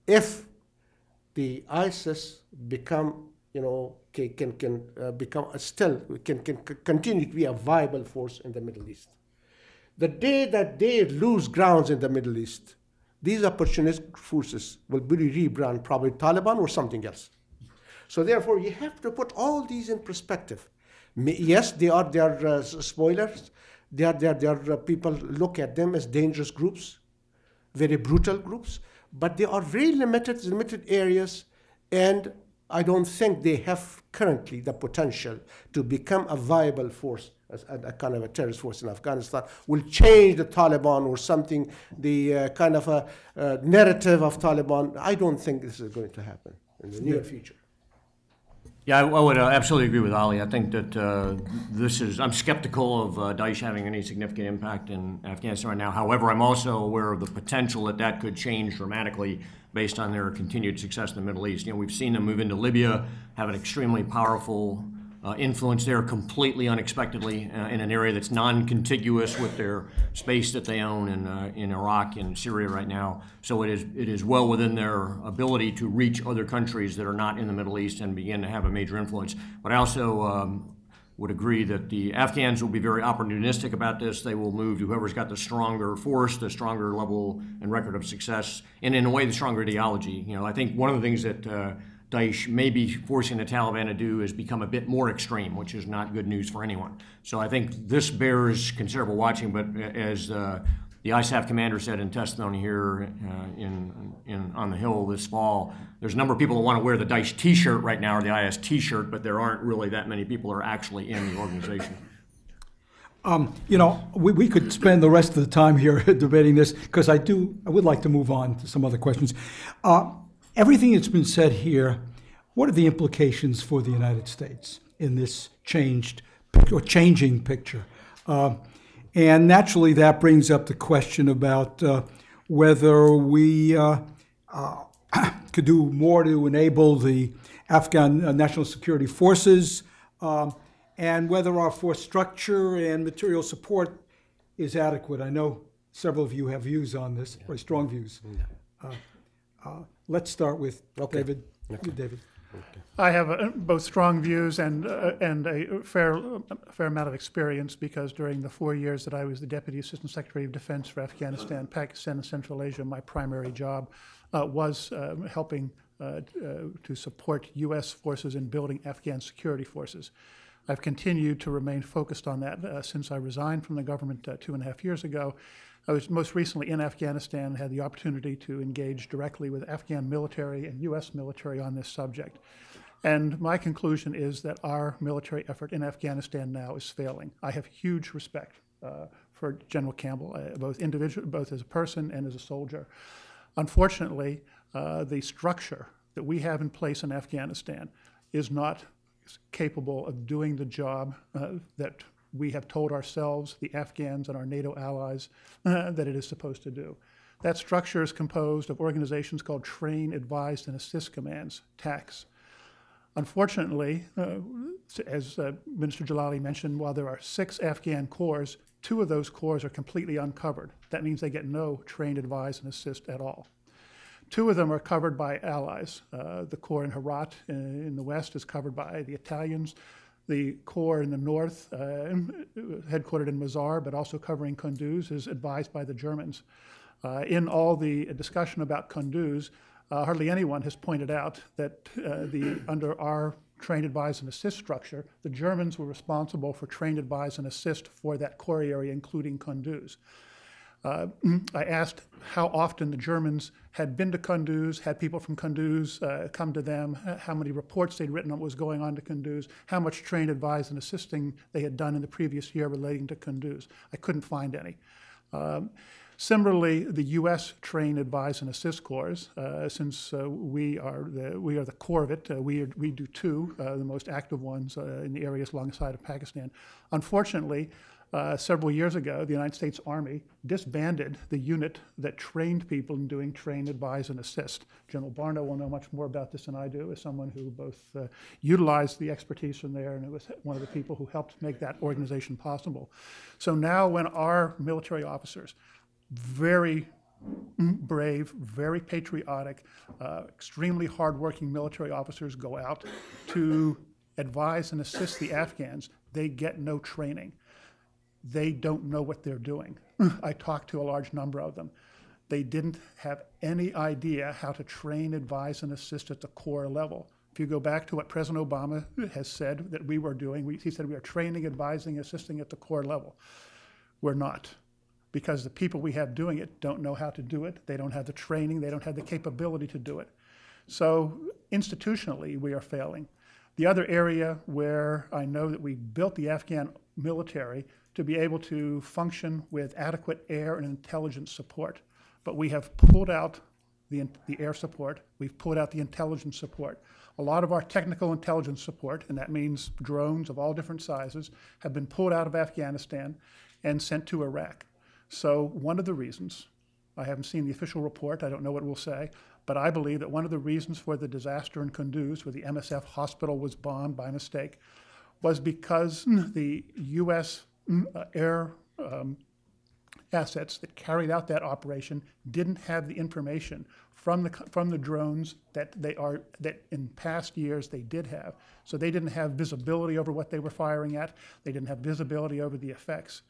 if the ISIS become, can become can continue to be a viable force in the Middle East. The day that they lose grounds in the Middle East, these opportunistic forces will be rebranded, probably Taliban or something else. So therefore, you have to put all these in perspective. Yes, they are spoilers. They are people look at them as dangerous groups, very brutal groups, but they are very limited areas, and I don't think they have currently the potential to become a viable force, as a kind of a terrorist force in Afghanistan, will change the Taliban or something, the kind of a narrative of Taliban. I don't think this is going to happen in the near future. Yeah, I would absolutely agree with Ali. I think that I'm skeptical of Daesh having any significant impact in Afghanistan right now. However, I'm also aware of the potential that could change dramatically based on their continued success in the Middle East. We've seen them move into Libya, have an extremely powerful influence there completely unexpectedly in an area that's non-contiguous with their space that they own in Iraq and Syria right now. So it is well within their ability to reach other countries that are not in the Middle East and begin to have a major influence. But I also would agree that the Afghans will be very opportunistic about this. They will move to whoever's got the stronger force, the stronger level and record of success, and in a way the stronger ideology. I think one of the things that Daesh may be forcing the Taliban to do is become a bit more extreme, which is not good news for anyone. So I think this bears considerable watching, but as the ISAF commander said in testimony here on the Hill this fall, there's a number of people that want to wear the Daesh T-shirt right now, or the IS T-shirt, but there aren't really that many people who are actually in the organization. We could spend the rest of the time here debating this, because I would like to move on to some other questions. Everything that's been said here, what are the implications for the United States in this changing picture? And naturally, that brings up the question about whether we could do more to enable the Afghan national security forces, and whether our force structure and material support is adequate. I know several of you have views on this, very strong views. Let's start with David. Okay. David. Okay. I have both strong views and a fair amount of experience, because during the 4 years that I was the Deputy Assistant Secretary of Defense for Afghanistan, Pakistan, and Central Asia, my primary job was helping to support U.S. forces in building Afghan security forces. I've continued to remain focused on that since I resigned from the government 2.5 years ago. I was most recently in Afghanistan and had the opportunity to engage directly with Afghan military and U.S. military on this subject. And my conclusion is that our military effort in Afghanistan now is failing. I have huge respect for General Campbell, both as a person and as a soldier. Unfortunately, the structure that we have in place in Afghanistan is not capable of doing the job that we have told ourselves, the Afghans and our NATO allies, that it is supposed to do. That structure is composed of organizations called Train, Advise, and Assist Commands, TACs. Unfortunately, as Minister Jalali mentioned, while there are 6 Afghan corps, 2 of those corps are completely uncovered. That means they get no Train, Advise, and Assist at all. 2 of them are covered by allies. The corps in Herat in the west is covered by the Italians. The corps in the north, headquartered in Mazar, but also covering Kunduz, is advised by the Germans. In all the discussion about Kunduz, hardly anyone has pointed out that under our Train, Advise, and Assist structure, the Germans were responsible for Train, Advise, and Assist for that corps area, including Kunduz. I asked how often the Germans had been to Kunduz, had people from Kunduz come to them, how many reports they'd written on what was going on to Kunduz, how much Train, Advise, and Assisting they had done in the previous year relating to Kunduz. I couldn't find any. Similarly, the U.S. Train, Advise, and Assist Corps, since we are the core of it, we do 2, the most active ones in the areas alongside of Pakistan. Unfortunately, several years ago, the United States Army disbanded the unit that trained people in doing Train, Advise, and Assist. General Barno will know much more about this than I do, as someone who both utilized the expertise from there and was one of the people who helped make that organization possible. So now when our military officers, very brave, very patriotic, extremely hardworking military officers go out to advise and assist the Afghans, they get no training. They don't know what they're doing. I talked to a large number of them. They didn't have any idea how to train, advise, and assist at the core level. If you go back to what President Obama has said that we were doing, he said we are training, advising, assisting at the core level. We're not, because the people we have doing it don't know how to do it. They don't have the training. They don't have the capability to do it. So institutionally, we are failing. The other area where I know that we built the Afghan military to be able to function with adequate air and intelligence support. But we have pulled out the air support, we've pulled out the intelligence support. A lot of our technical intelligence support, and that means drones of all different sizes, have been pulled out of Afghanistan and sent to Iraq. So one of the reasons, I haven't seen the official report, I don't know what it will say, but I believe that one of the reasons for the disaster in Kunduz, where the MSF hospital was bombed by mistake, was because the U.S. air assets that carried out that operation didn't have the information from the drones that in past years they did have. So they didn't have visibility over what they were firing at. They didn't have visibility over the effects.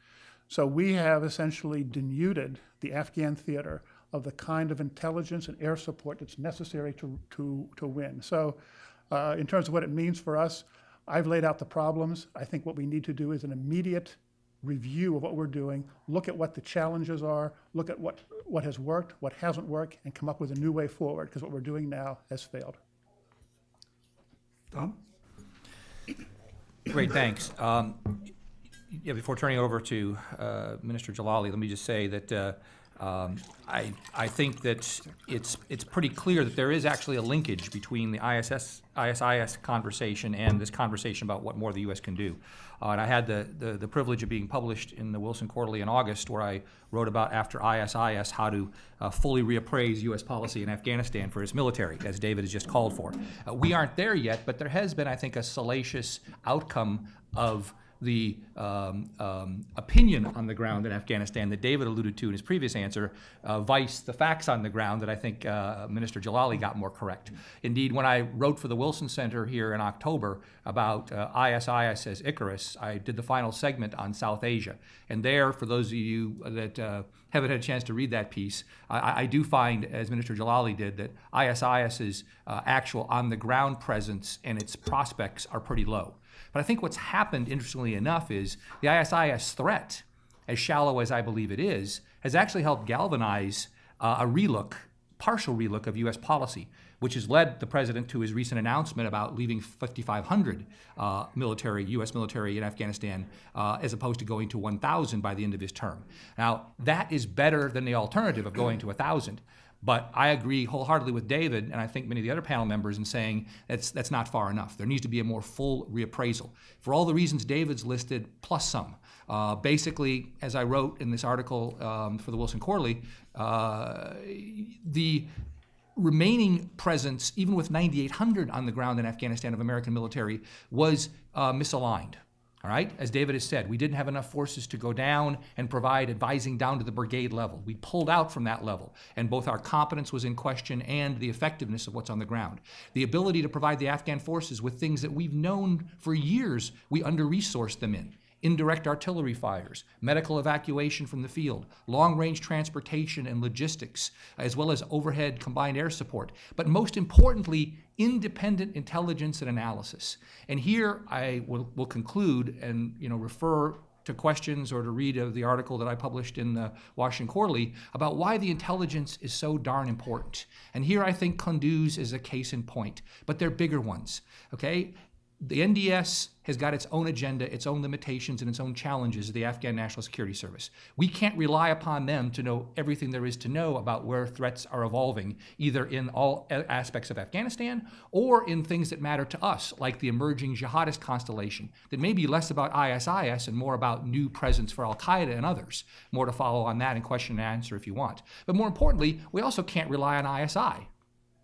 So we have essentially denuded the Afghan theater of the kind of intelligence and air support that's necessary to win. So in terms of what it means for us, I've laid out the problems. I think what we need to do is an immediate review of what we're doing, look at what the challenges are, look at what has worked, what hasn't worked, and come up with a new way forward, because what we're doing now has failed. Tom? Great, thanks. Yeah, before turning it over to Minister Jalali, let me just say that I think that it's pretty clear that there is actually a linkage between the ISIS conversation and this conversation about what more the U.S. can do. And I had the privilege of being published in the Wilson Quarterly in August, where I wrote about, after ISIS, how to fully reappraise U.S. policy in Afghanistan for its military, as David has just called for. We aren't there yet, but there has been, I think, a salacious outcome of the opinion on the ground in Afghanistan that David alluded to in his previous answer, vice the facts on the ground that I think Minister Jalali got more correct. Indeed, when I wrote for the Wilson Center here in October about ISIS as Icarus, I did the final segment on South Asia. And there, for those of you that haven't had a chance to read that piece, I do find, as Minister Jalali did, that ISIS's actual on-the-ground presence and its prospects are pretty low. But I think what's happened, interestingly enough, is the ISIS threat, as shallow as I believe it is, has actually helped galvanize a relook, partial relook of U.S. policy. which has led the president to his recent announcement about leaving 5,500 U.S. military in Afghanistan as opposed to going to 1,000 by the end of his term. Now, that is better than the alternative of going to 1,000. But I agree wholeheartedly with David, and I think many of the other panel members, in saying that's not far enough. There needs to be a more full reappraisal. For all the reasons David's listed, plus some. Basically, as I wrote in this article for the Wilson Quarterly, the remaining presence, even with 9,800 on the ground in Afghanistan of American military, was misaligned. All right, as David has said, we didn't have enough forces to go down and provide advising down to the brigade level. We pulled out from that level, and both our competence was in question and the effectiveness of what's on the ground. The ability to provide the Afghan forces with things that we've known for years we under-resourced them in. Indirect artillery fires, medical evacuation from the field, long-range transportation and logistics, as well as overhead combined air support. But most importantly, independent intelligence and analysis. And here I will conclude and refer to questions or to read of the article that I published in the Washington Quarterly about why the intelligence is so darn important. And here I think Kunduz is a case in point, but they're bigger ones, okay? The NDS has got its own agenda, its own limitations, and its own challenges, the Afghan National Security Service. We can't rely upon them to know everything there is to know about where threats are evolving, either in all aspects of Afghanistan or in things that matter to us, like the emerging jihadist constellation, that may be less about ISIS and more about new presence for al-Qaeda and others. More to follow on that in question and answer if you want. But more importantly, we also can't rely on ISI.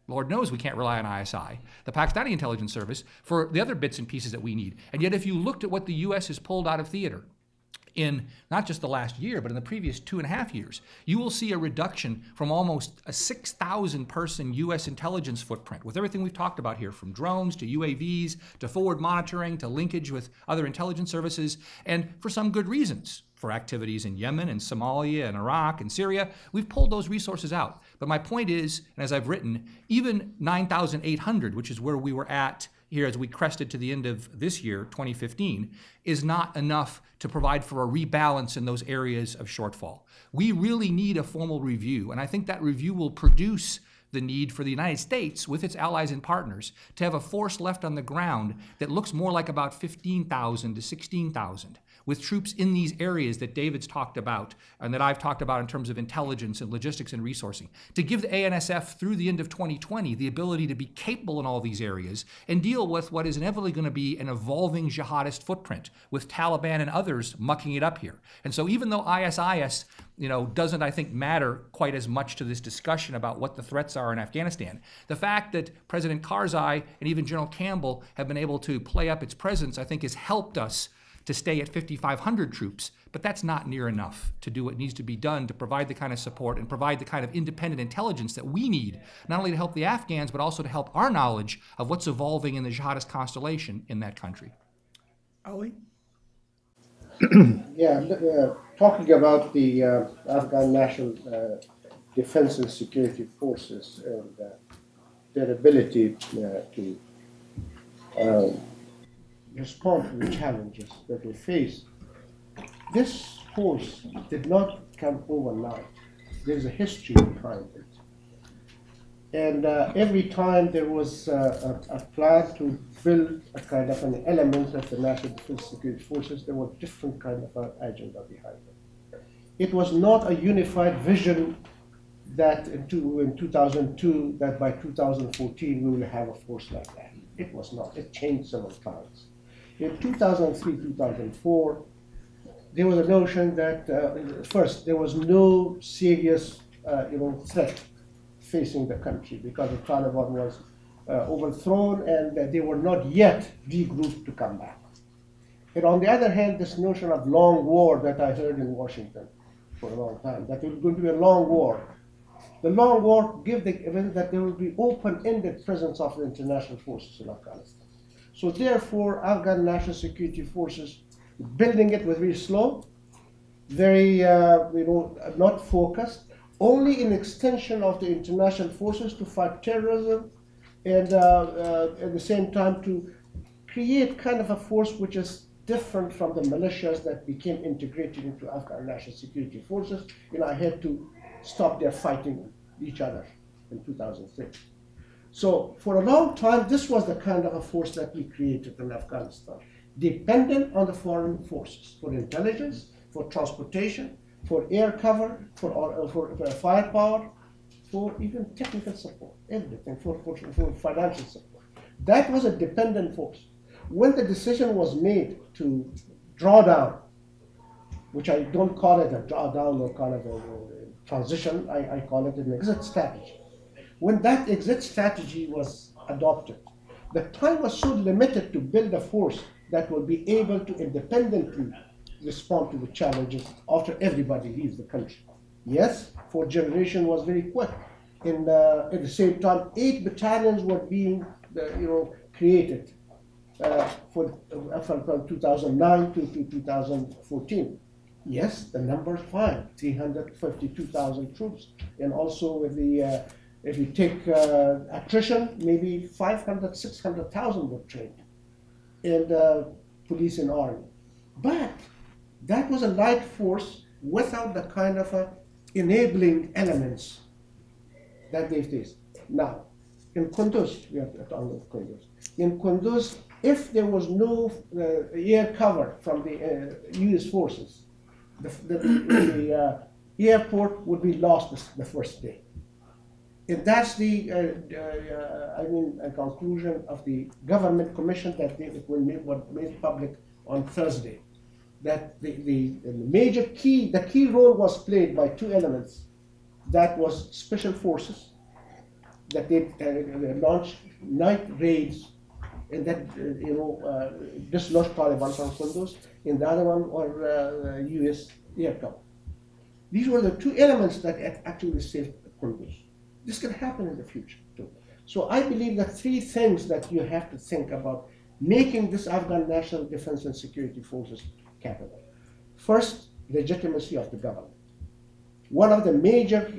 Lord knows we can't rely on ISI, the Pakistani intelligence service, for the other bits and pieces that we need. And yet if you looked at what the U.S. has pulled out of theater in not just the last year, but in the previous 2.5 years, you will see a reduction from almost a 6,000-person U.S. intelligence footprint, with everything we've talked about here, from drones to UAVs to forward monitoring to linkage with other intelligence services, and for some good reasons. For activities in Yemen and Somalia and Iraq and Syria, we've pulled those resources out. But my point is, and as I've written, even 9,800, which is where we were at here as we crested to the end of this year, 2015, is not enough to provide for a rebalance in those areas of shortfall. We really need a formal review, and I think that review will produce the need for the United States, with its allies and partners, to have a force left on the ground that looks more like about 15,000 to 16,000, with troops in these areas that David's talked about and that I've talked about in terms of intelligence and logistics and resourcing, to give the ANSF through the end of 2020 the ability to be capable in all these areas and deal with what is inevitably going to be an evolving jihadist footprint, with Taliban and others mucking it up here. And so even though ISIS doesn't, I think, matter quite as much to this discussion about what the threats are in Afghanistan, the fact that President Karzai and even General Campbell have been able to play up its presence, I think, has helped us to stay at 5,500 troops, but that's not near enough to do what needs to be done to provide the kind of support and provide the kind of independent intelligence that we need, not only to help the Afghans, but also to help our knowledge of what's evolving in the jihadist constellation in that country. Ali? Talking about the Afghan National Defense and Security Forces and their ability to respond to the challenges that they face. This force did not come overnight. There's a history behind it. And every time there was a plan to build a kind of an element of the National Defense Security Forces, there was different kind of an agenda behind it. It was not a unified vision that in 2002, that by 2014 we will have a force like that. It was not. It changed several times. In 2003, 2004, there was a notion that first there was no serious, threat facing the country because the Taliban was overthrown and they were not yet regrouped to come back. And on the other hand, this notion of long war that I heard in Washington for a long time, that it was going to be a long war. The long war gave the event that there will be open-ended presence of the international forces in Afghanistan. So therefore, Afghan National Security Forces, building it was very slow, very, not focused, only in extension of the international forces to fight terrorism, and at the same time to create kind of a force which is different from the militias that became integrated into Afghan National Security Forces. I had to stop their fighting each other in 2003. So for a long time, this was the kind of a force that we created in Afghanistan, dependent on the foreign forces for intelligence, for transportation, for air cover, for firepower, for even technical support, everything, for financial support. That was a dependent force. When the decision was made to draw down, which I don't call it a drawdown or kind of a transition, I call it an exit strategy. When that exit strategy was adopted, the time was so limited to build a force that will be able to independently respond to the challenges after everybody leaves the country. Yes, fourth generation was very quick. At the same time, 8 battalions were being created from 2009 to 2014. Yes, the number is fine, 352,000 troops. And also with the, if you take attrition, maybe 500, 600,000 were trained in police and army. But that was a light force without the kind of enabling elements that they faced. Now, in Kunduz, we have to talk about Kunduz. In Kunduz, if there was no air cover from the US forces, the airport would be lost the first day. And that's the, conclusion of the government commission that was made public on Thursday. That the major key, the key role was played by 2 elements. That was special forces, that they launched night raids, and that dislodged Taliban from Kunduz, and the other one were US air cover. These were the 2 elements that actually saved Kunduz. This can happen in the future too. So I believe that 3 things that you have to think about making this Afghan National Defense and Security Forces capable. First, legitimacy of the government. One of the major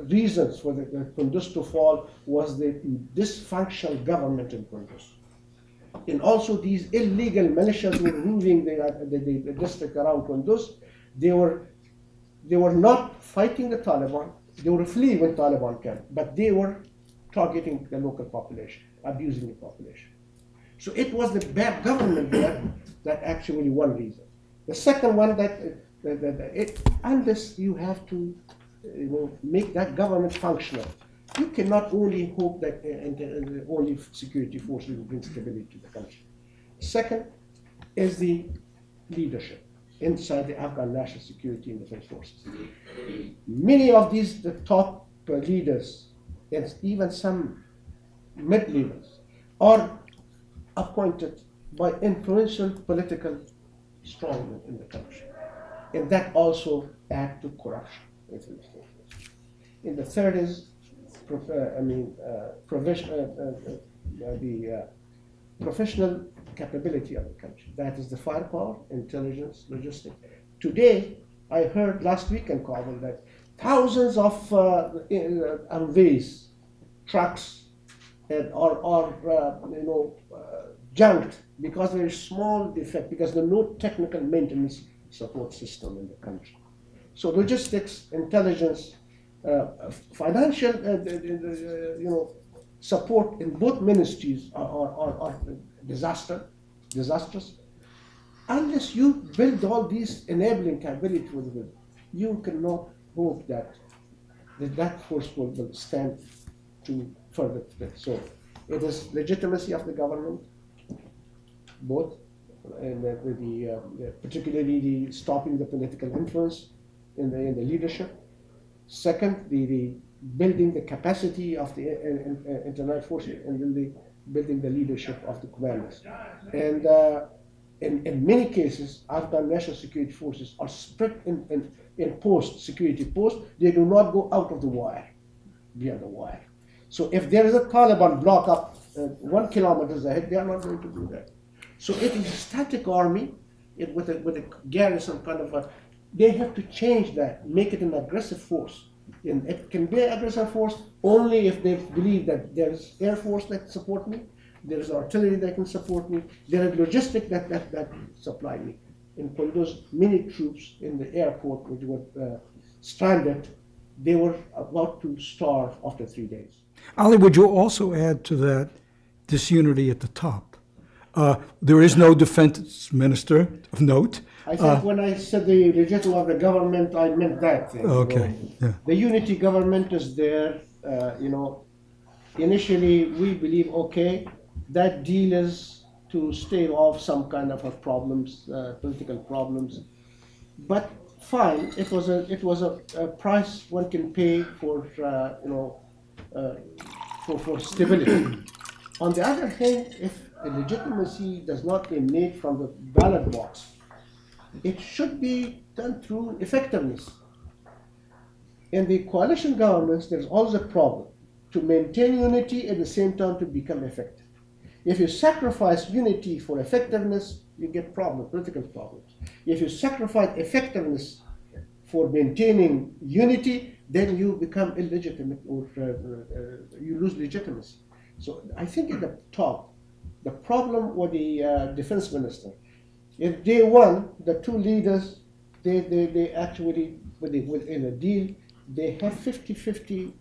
reasons for the Kunduz to fall was the dysfunctional government in Kunduz. And also these illegal militias who were ruling the district around Kunduz. They were not fighting the Taliban. They were fleeing when Taliban came, but they were targeting the local population, abusing the population. So it was the bad government there that actually one reason. The second one unless you have to make that government functional, you cannot only hope that only security forces will bring stability to the country. Second is the leadership inside the Afghan National Security and Defense Forces. Many of these the top leaders, and even some mid-leaders, are appointed by influential political strongmen in the country. And that also adds to corruption. And the third is professional capability of the country. That is the firepower, intelligence, logistics. Today, I heard last week in Kabul that thousands of Humvees, trucks, are junked because there is small defect, because there is no technical maintenance support system in the country. So logistics, intelligence, financial, support in both ministries are disastrous. Unless you build all these enabling capabilities with them, you cannot hope that that force will stand to further threat. So it is legitimacy of the government, both, and particularly the stopping the political influence in the leadership. Second, the building the capacity of the internal forces, and then building the leadership of the commanders. And in many cases, Afghan National Security Forces are spread in security posts. They do not go out of the wire, beyond the wire. So if there is a Taliban block up 1 kilometer ahead, they are not going to do that. So it is a static army with a garrison kind of they have to change that, make it an aggressive force. And it can be an aggressive force only if they believe that there is air force that can support me, there is artillery that can support me, there is logistics that supply me. In Kunduz, many troops in the airport which were stranded they were about to starve after 3 days. Ali, would you also add to that disunity at the top? There is no defense minister of note. I think when I said the legitimate of the government, I meant that thing. Okay. Yeah. The unity government is there. Initially we believe, okay, that deal is to stave off some kind of problems, political problems. But fine, it was a price one can pay for for stability. On the other hand, if the legitimacy does not emanate from the ballot box, it should be done through effectiveness. In the coalition governments, there's always a problem to maintain unity at the same time to become effective. If you sacrifice unity for effectiveness, you get political problems. If you sacrifice effectiveness for maintaining unity, then you become illegitimate or you lose legitimacy. So I think at the top, the problem with the defense minister, if day one, the two leaders, they actually, in a deal, they have 50-50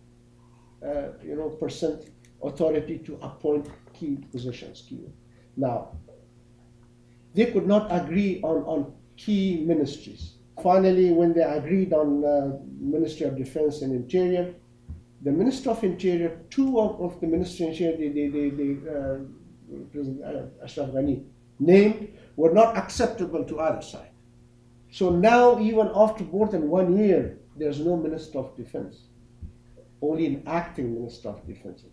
percent authority to appoint key positions. Now, they could not agree on key ministries. Finally, when they agreed on Ministry of Defense and Interior, the Minister of Interior, two of the Ministry of Interior, President Ghani named, were not acceptable to either side. So now, even after more than 1 year, there's no Minister of Defense, only an acting Minister of Defense.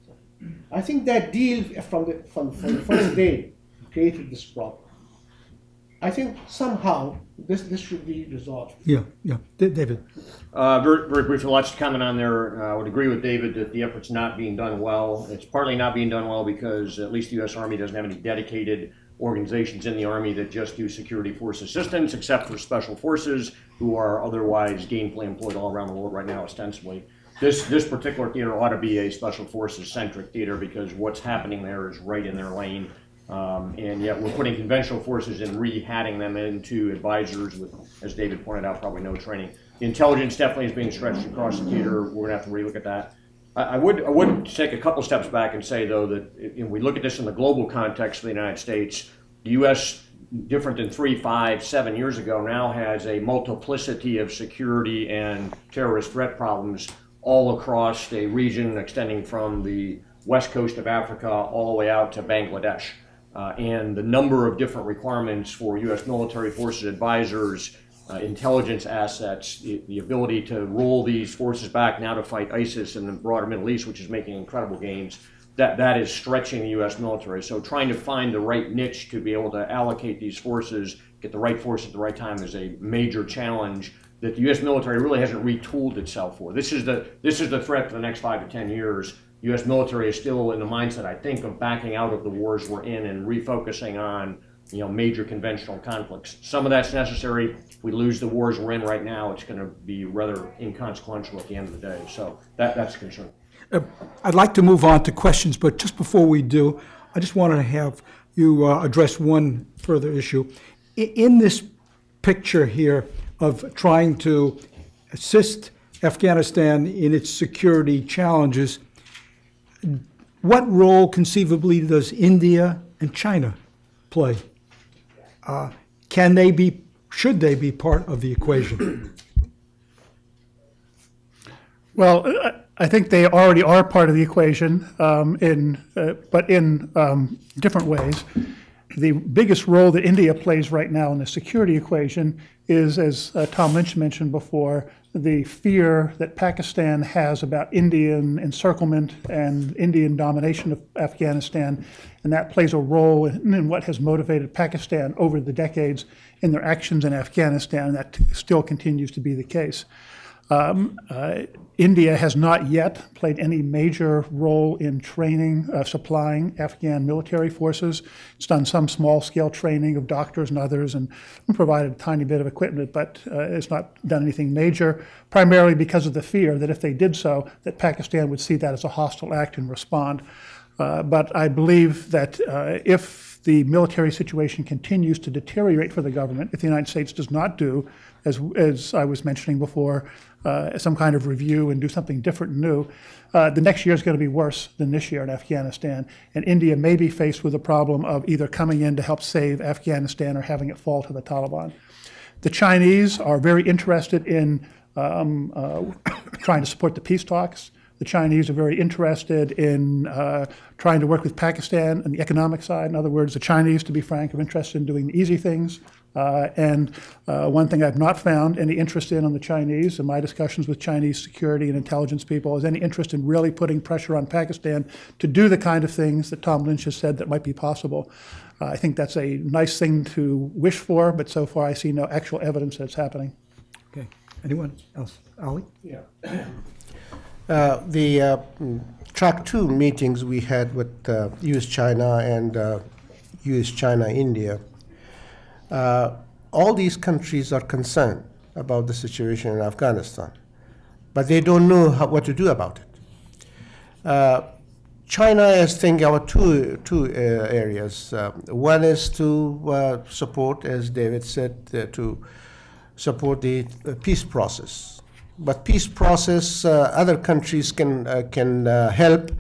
I think that deal from the first day created this problem. I think somehow this should be resolved. Yeah. David. Very briefly, lots to comment on there. I would agree with David that the effort's not being done well. It's partly not being done well because at least the U.S. Army doesn't have any dedicated organizations in the Army that just do security force assistance, except for special forces who are otherwise gainfully employed all around the world right now, ostensibly. This particular theater ought to be a special forces-centric theater because what's happening there is right in their lane. And yet we're putting conventional forces and re-hatting them into advisors with, as David pointed out, probably no training. The intelligence definitely is being stretched across the theater. We're going to have to relook at that. I would take a couple steps back and say, though, that if we look at this in the global context of the United States, the U.S., different than 3, 5, 7 years ago, now has a multiplicity of security and terrorist threat problems all across a region extending from the west coast of Africa all the way out to Bangladesh. And the number of different requirements for U.S. military forces, advisors, intelligence assets, the ability to roll these forces back now to fight ISIS in the broader Middle East, which is making incredible gains, that is stretching the U.S. military. So trying to find the right niche to be able to allocate these forces, get the right force at the right time is a major challenge that the U.S. military really hasn't retooled itself for. This is the threat for the next 5 to 10 years. U.S. military is still in the mindset, I think, of backing out of the wars we're in and refocusing on, major conventional conflicts. Some of that's necessary. If we lose the wars we're in right now, it's going to be rather inconsequential at the end of the day. So that's a concern. I'd like to move on to questions, but just before we do, I just wanted to have you address one further issue. In this picture here of trying to assist Afghanistan in its security challenges, what role conceivably does India and China play? Should they be part of the equation? Well, I think they already are part of the equation, but in different ways. The biggest role that India plays right now in the security equation is, as Tom Lynch mentioned before, the fear that Pakistan has about Indian encirclement and Indian domination of Afghanistan, and that plays a role in what has motivated Pakistan over the decades in their actions in Afghanistan, and that still continues to be the case. India has not yet played any major role in training, supplying Afghan military forces. It's done some small-scale training of doctors and others and provided a tiny bit of equipment, but it's not done anything major, primarily because of the fear that if they did so, that Pakistan would see that as a hostile act and respond. But I believe that if the military situation continues to deteriorate for the government, if the United States does not do, as I was mentioning before, some kind of review and do something different and new, the next year is going to be worse than this year in Afghanistan. And India may be faced with the problem of either coming in to help save Afghanistan or having it fall to the Taliban. The Chinese are very interested in trying to support the peace talks. The Chinese are very interested in trying to work with Pakistan on the economic side. In other words, the Chinese, to be frank, are interested in doing the easy things. And one thing I've not found any interest in on the Chinese in my discussions with Chinese security and intelligence people is any interest in really putting pressure on Pakistan to do the kind of things that Tom Lynch has said that might be possible. I think that's a nice thing to wish for, but so far I see no actual evidence that it's happening. Okay. Anyone else? Ali? Yeah. The track 2 meetings we had with U.S.-China and U.S.-China-India, all these countries are concerned about the situation in Afghanistan, but they don't know what to do about it. China is thinking about two areas. One is to support, as David said, to support the peace process. But peace process, other countries can help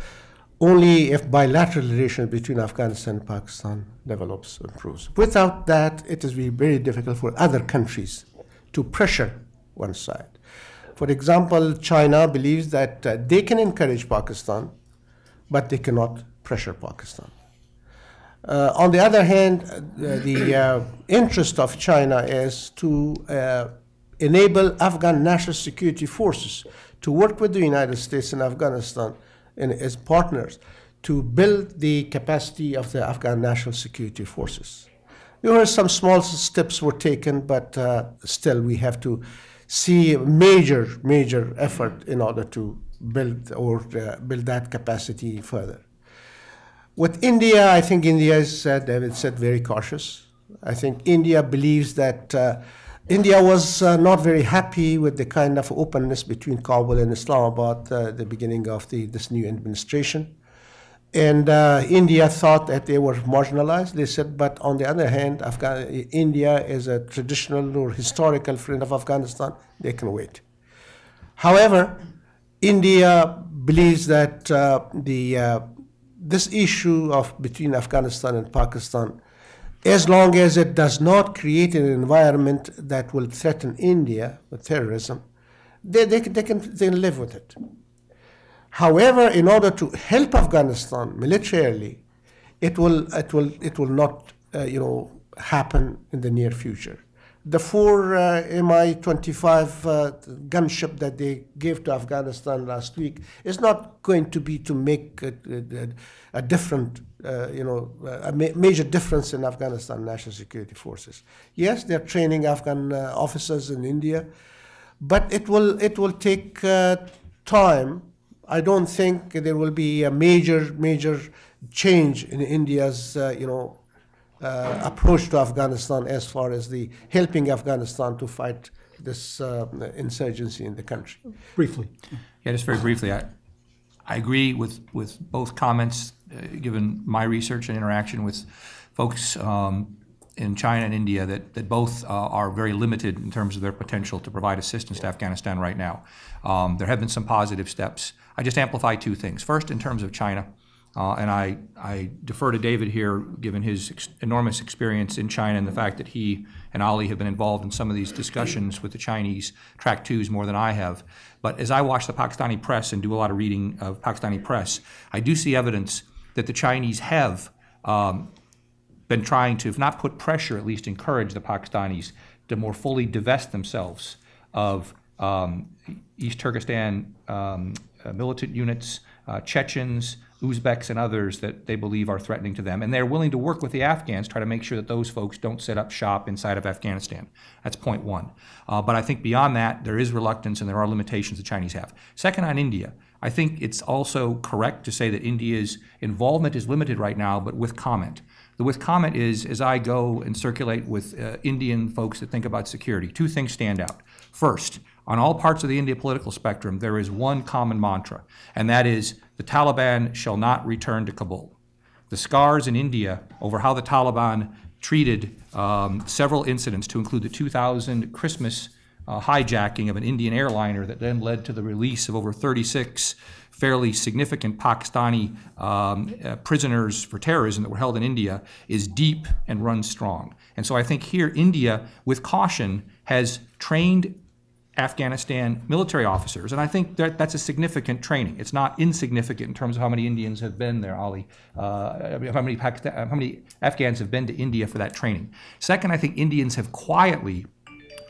only if bilateral relations between Afghanistan and Pakistan develops, improves. Without that, it is very difficult for other countries to pressure one side. For example, China believes that they can encourage Pakistan, but they cannot pressure Pakistan. On the other hand, the interest of China is to enable Afghan national security forces to work with the United States and Afghanistan as partners to build the capacity of the Afghan national security forces. There were some small steps were taken, but still we have to see major effort in order to build that capacity further. With India, I think India is, David said, very cautious. I think India believes that India was not very happy with the kind of openness between Kabul and Islamabad at the beginning of this new administration. And India thought that they were marginalized. They said, but on the other hand, India is a traditional or historical friend of Afghanistan. They can wait. However, India believes that this issue between Afghanistan and Pakistan, as long as it does not create an environment that will threaten India with terrorism, they can live with it. However, in order to help Afghanistan militarily, it will not happen in the near future. The 4 Mi-25 gunship that they gave to Afghanistan last week is not going to be to make a different, a major difference in Afghanistan national security forces. Yes, they're training Afghan officers in India, but it will take time. I don't think there will be a major change in India's, approach to Afghanistan as far as the helping Afghanistan to fight this insurgency in the country. Briefly. Yeah, just very briefly. I agree with both comments, given my research and interaction with folks in China and India, that both are very limited in terms of their potential to provide assistance to Afghanistan right now. There have been some positive steps. I just amplify two things. First, in terms of China, and I defer to David here, given his enormous experience in China and the fact that he and Ali have been involved in some of these discussions with the Chinese track 2s more than I have. But as I watch the Pakistani press and do a lot of reading of Pakistani press, I do see evidence that the Chinese have been trying to, if not put pressure, at least encourage the Pakistanis to more fully divest themselves of East Turkestan militant units, Chechens, Uzbeks, and others that they believe are threatening to them. And they're willing to work with the Afghans, try to make sure that those folks don't set up shop inside of Afghanistan. That's point one. But I think beyond that, there is reluctance and there are limitations the Chinese have. Second, on India, I think it's also correct to say that India's involvement is limited right now, but with comment. The with comment is, as I go and circulate with Indian folks that think about security, two things stand out. First, on all parts of the India political spectrum, there is one common mantra, and that is the Taliban shall not return to Kabul. the scars in India over how the Taliban treated several incidents, to include the 2000 Christmas hijacking of an Indian airliner that then led to the release of over 36 fairly significant Pakistani prisoners for terrorism that were held in India, is deep and runs strong. And so I think here India, with caution, has trained Afghanistan military officers, and I think that's a significant training. It's not insignificant in terms of how many Indians have been there, Ali, how many Afghans have been to India for that training. Second, I think Indians have quietly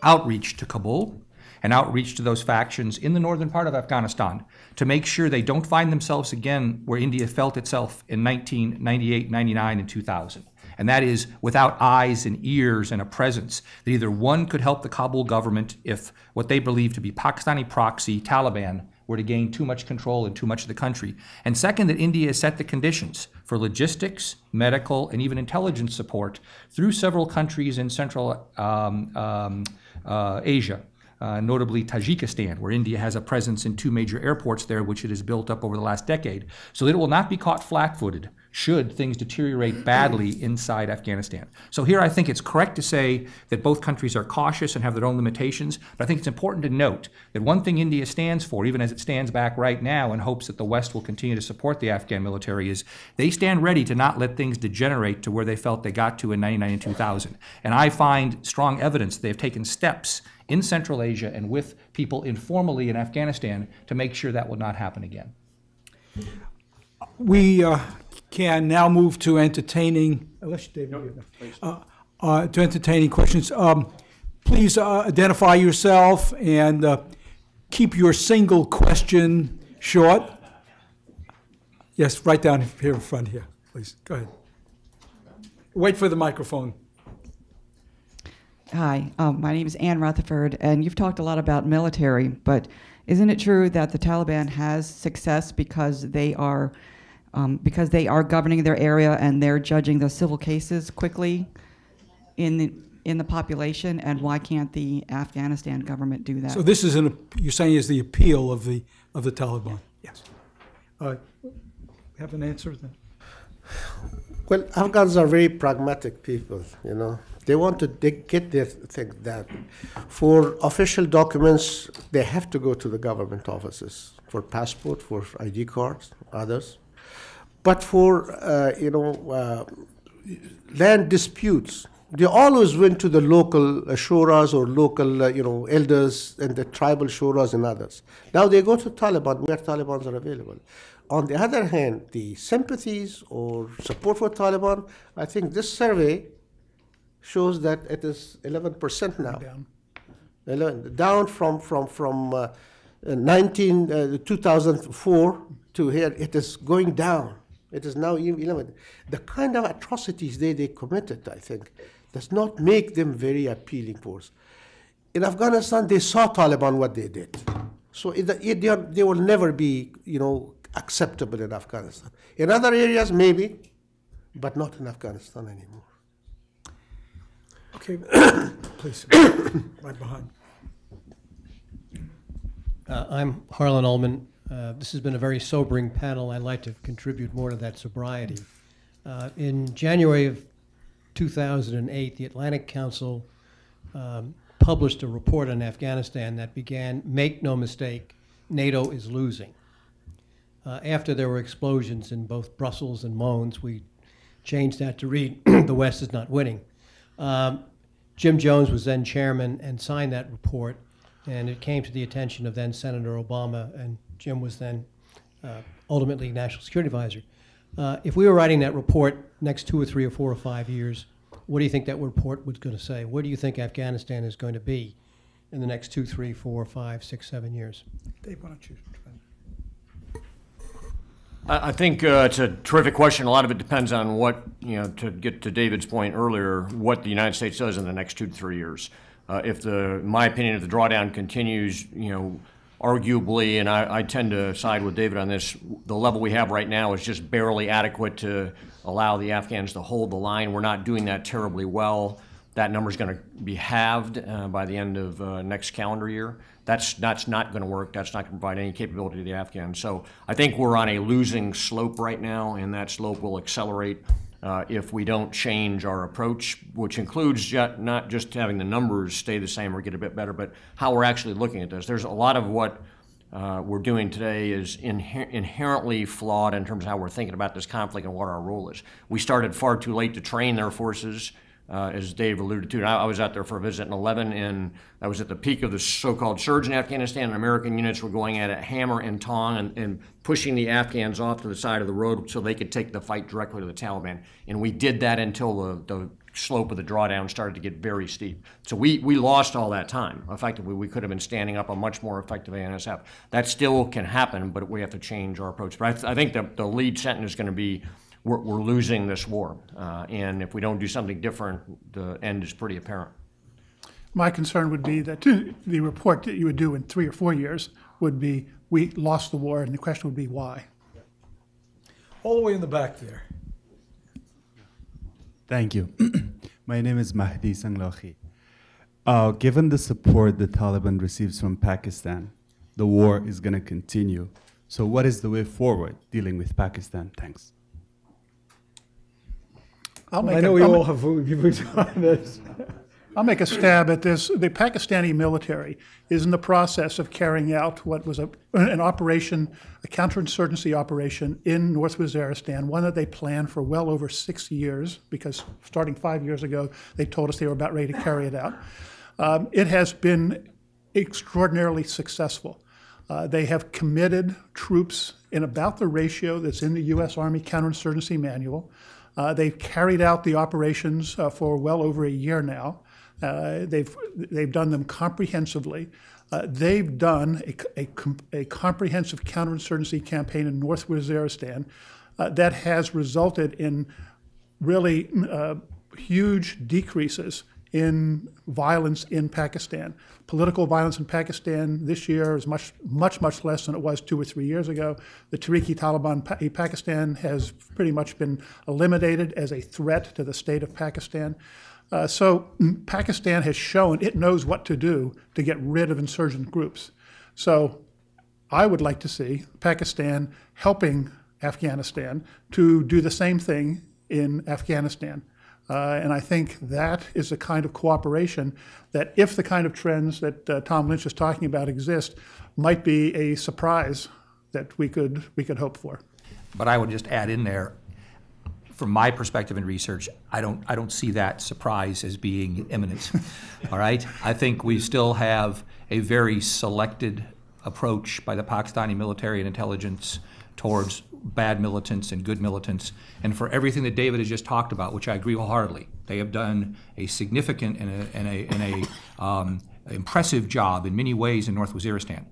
outreached to Kabul and outreach to those factions in the northern part of Afghanistan to make sure they don't find themselves again where India felt itself in 1998, 99, and 2000. And that is without eyes and ears and a presence that either one could help the Kabul government if what they believe to be Pakistani proxy Taliban were to gain too much control in too much of the country. And second, that India has set the conditions for logistics, medical, and even intelligence support through several countries in Central Asia. Notably Tajikistan, where India has a presence in 2 major airports there, which it has built up over the last decade, so that it will not be caught flat-footed should things deteriorate badly inside Afghanistan. So here I think it's correct to say that both countries are cautious and have their own limitations, but I think it's important to note that one thing India stands for, even as it stands back right now in hopes that the West will continue to support the Afghan military, is they stand ready to not let things degenerate to where they felt they got to in 99 and 2000. And I find strong evidence they've taken steps in Central Asia and with people informally in Afghanistan to make sure that will not happen again. We can now move to entertaining, to entertaining questions. Please identify yourself and keep your single question short. Yes, right down here in front here, please. Go ahead. Wait for the microphone. Hi, my name is Ann Rutherford, and you've talked a lot about military, but isn't it true that the Taliban has success because they are governing their area and they're judging the civil cases quickly in the population, and why can't the Afghanistan government do that? So this is you're saying is the appeal of the Taliban? Yes. Have an answer then? Well, Afghans are very pragmatic people, you know. They want to get their thing done. For official documents, they have to go to the government offices for passport, for ID cards, others. But for land disputes, they always went to the local shuras or local elders and the tribal shuras and others. Now they go to Taliban where Talibans are available. On the other hand, the sympathies or support for Taliban, I think this survey shows that it is 11% now. Down from 2004 to here, it is going down. It is now 11. The kind of atrocities they committed, I think, does not make them very appealing force. In Afghanistan, they saw Taliban what they did, so they will never be, acceptable in Afghanistan. In other areas, maybe, but not in Afghanistan anymore. Okay, please, right behind. I'm Harlan Ullman. This has been a very sobering panel. I'd like to contribute more to that sobriety. In January of 2008, the Atlantic Council published a report on Afghanistan that began, "Make no mistake, NATO is losing." After there were explosions in both Brussels and Mons, we changed that to read, "The West is not winning." Jim Jones was then chairman and signed that report, and it came to the attention of then Senator Obama, and Jim was then ultimately National Security Advisor. If we were writing that report next 2 or 3 or 4 or 5 years, what do you think that report was going to say? Where do you think Afghanistan is going to be in the next 2, 3, 4, 5, 6, 7 years? Dave, why don't you? I think it's a terrific question. A lot of it depends on what, to get to David's point earlier, what the United States does in the next 2 to 3 years. In my opinion, if the drawdown continues, arguably, and I tend to side with David on this, the level we have right now is just barely adequate to allow the Afghans to hold the line. We're not doing that terribly well. that number is going to be halved by the end of next calendar year. That's not going to work. That's not going to provide any capability to the Afghans. So I think we're on a losing slope right now, and that slope will accelerate if we don't change our approach, which includes not just having the numbers stay the same or get a bit better, but how we're actually looking at this. There's a lot of what we're doing today is inherently flawed in terms of how we're thinking about this conflict and what our role is. We started far too late to train their forces, as Dave alluded to. I was out there for a visit in 2011, and I was at the peak of the so-called surge in Afghanistan, and American units were going at it hammer and tong and pushing the Afghans off to the side of the road so they could take the fight directly to the Taliban. And we did that until the slope of the drawdown started to get very steep. So we lost all that time. Effectively, we could have been standing up a much more effective ANSF. That still can happen, but we have to change our approach. But I think the lead sentence is going to be, we're losing this war. And if we don't do something different, the end is pretty apparent. My concern would be that the report that you would do in 3 or 4 years would be, we lost the war, and the question would be why. All the way in the back there. Thank you. My name is Mahdi Sanglahi. Given the support the Taliban receives from Pakistan, the war is going to continue. So what is the way forward dealing with Pakistan? Thanks. I'll I know we all have views on this. I'll make a stab at this. The Pakistani military is in the process of carrying out what was an operation, a counterinsurgency operation in North Waziristan, one that they planned for well over 6 years, because starting 5 years ago, they told us they were about ready to carry it out. It has been extraordinarily successful. They have committed troops in about the ratio that's in the U.S. Army counterinsurgency manual. They've carried out the operations for well over a year now. They've done them comprehensively. They've done a comprehensive counterinsurgency campaign in North Waziristan that has resulted in really huge decreases in violence in Pakistan. Political violence in Pakistan this year is much less than it was 2 or 3 years ago. The Tehrik-e Taliban Pakistan has pretty much been eliminated as a threat to the state of Pakistan. So Pakistan has shown it knows what to do to get rid of insurgent groups. So I would like to see Pakistan helping Afghanistan to do the same thing in Afghanistan. And I think that is the kind of cooperation that, if the kind of trends that Tom Lynch is talking about exist, might be a surprise that we could hope for. But I would just add in there, from my perspective in research, I don't see that surprise as being imminent. All right? I think we still have a very selected approach by the Pakistani military and intelligence towards bad militants and good militants. And for everything that David has just talked about, which I agree wholeheartedly, they have done a significant and impressive job in many ways in North Waziristan.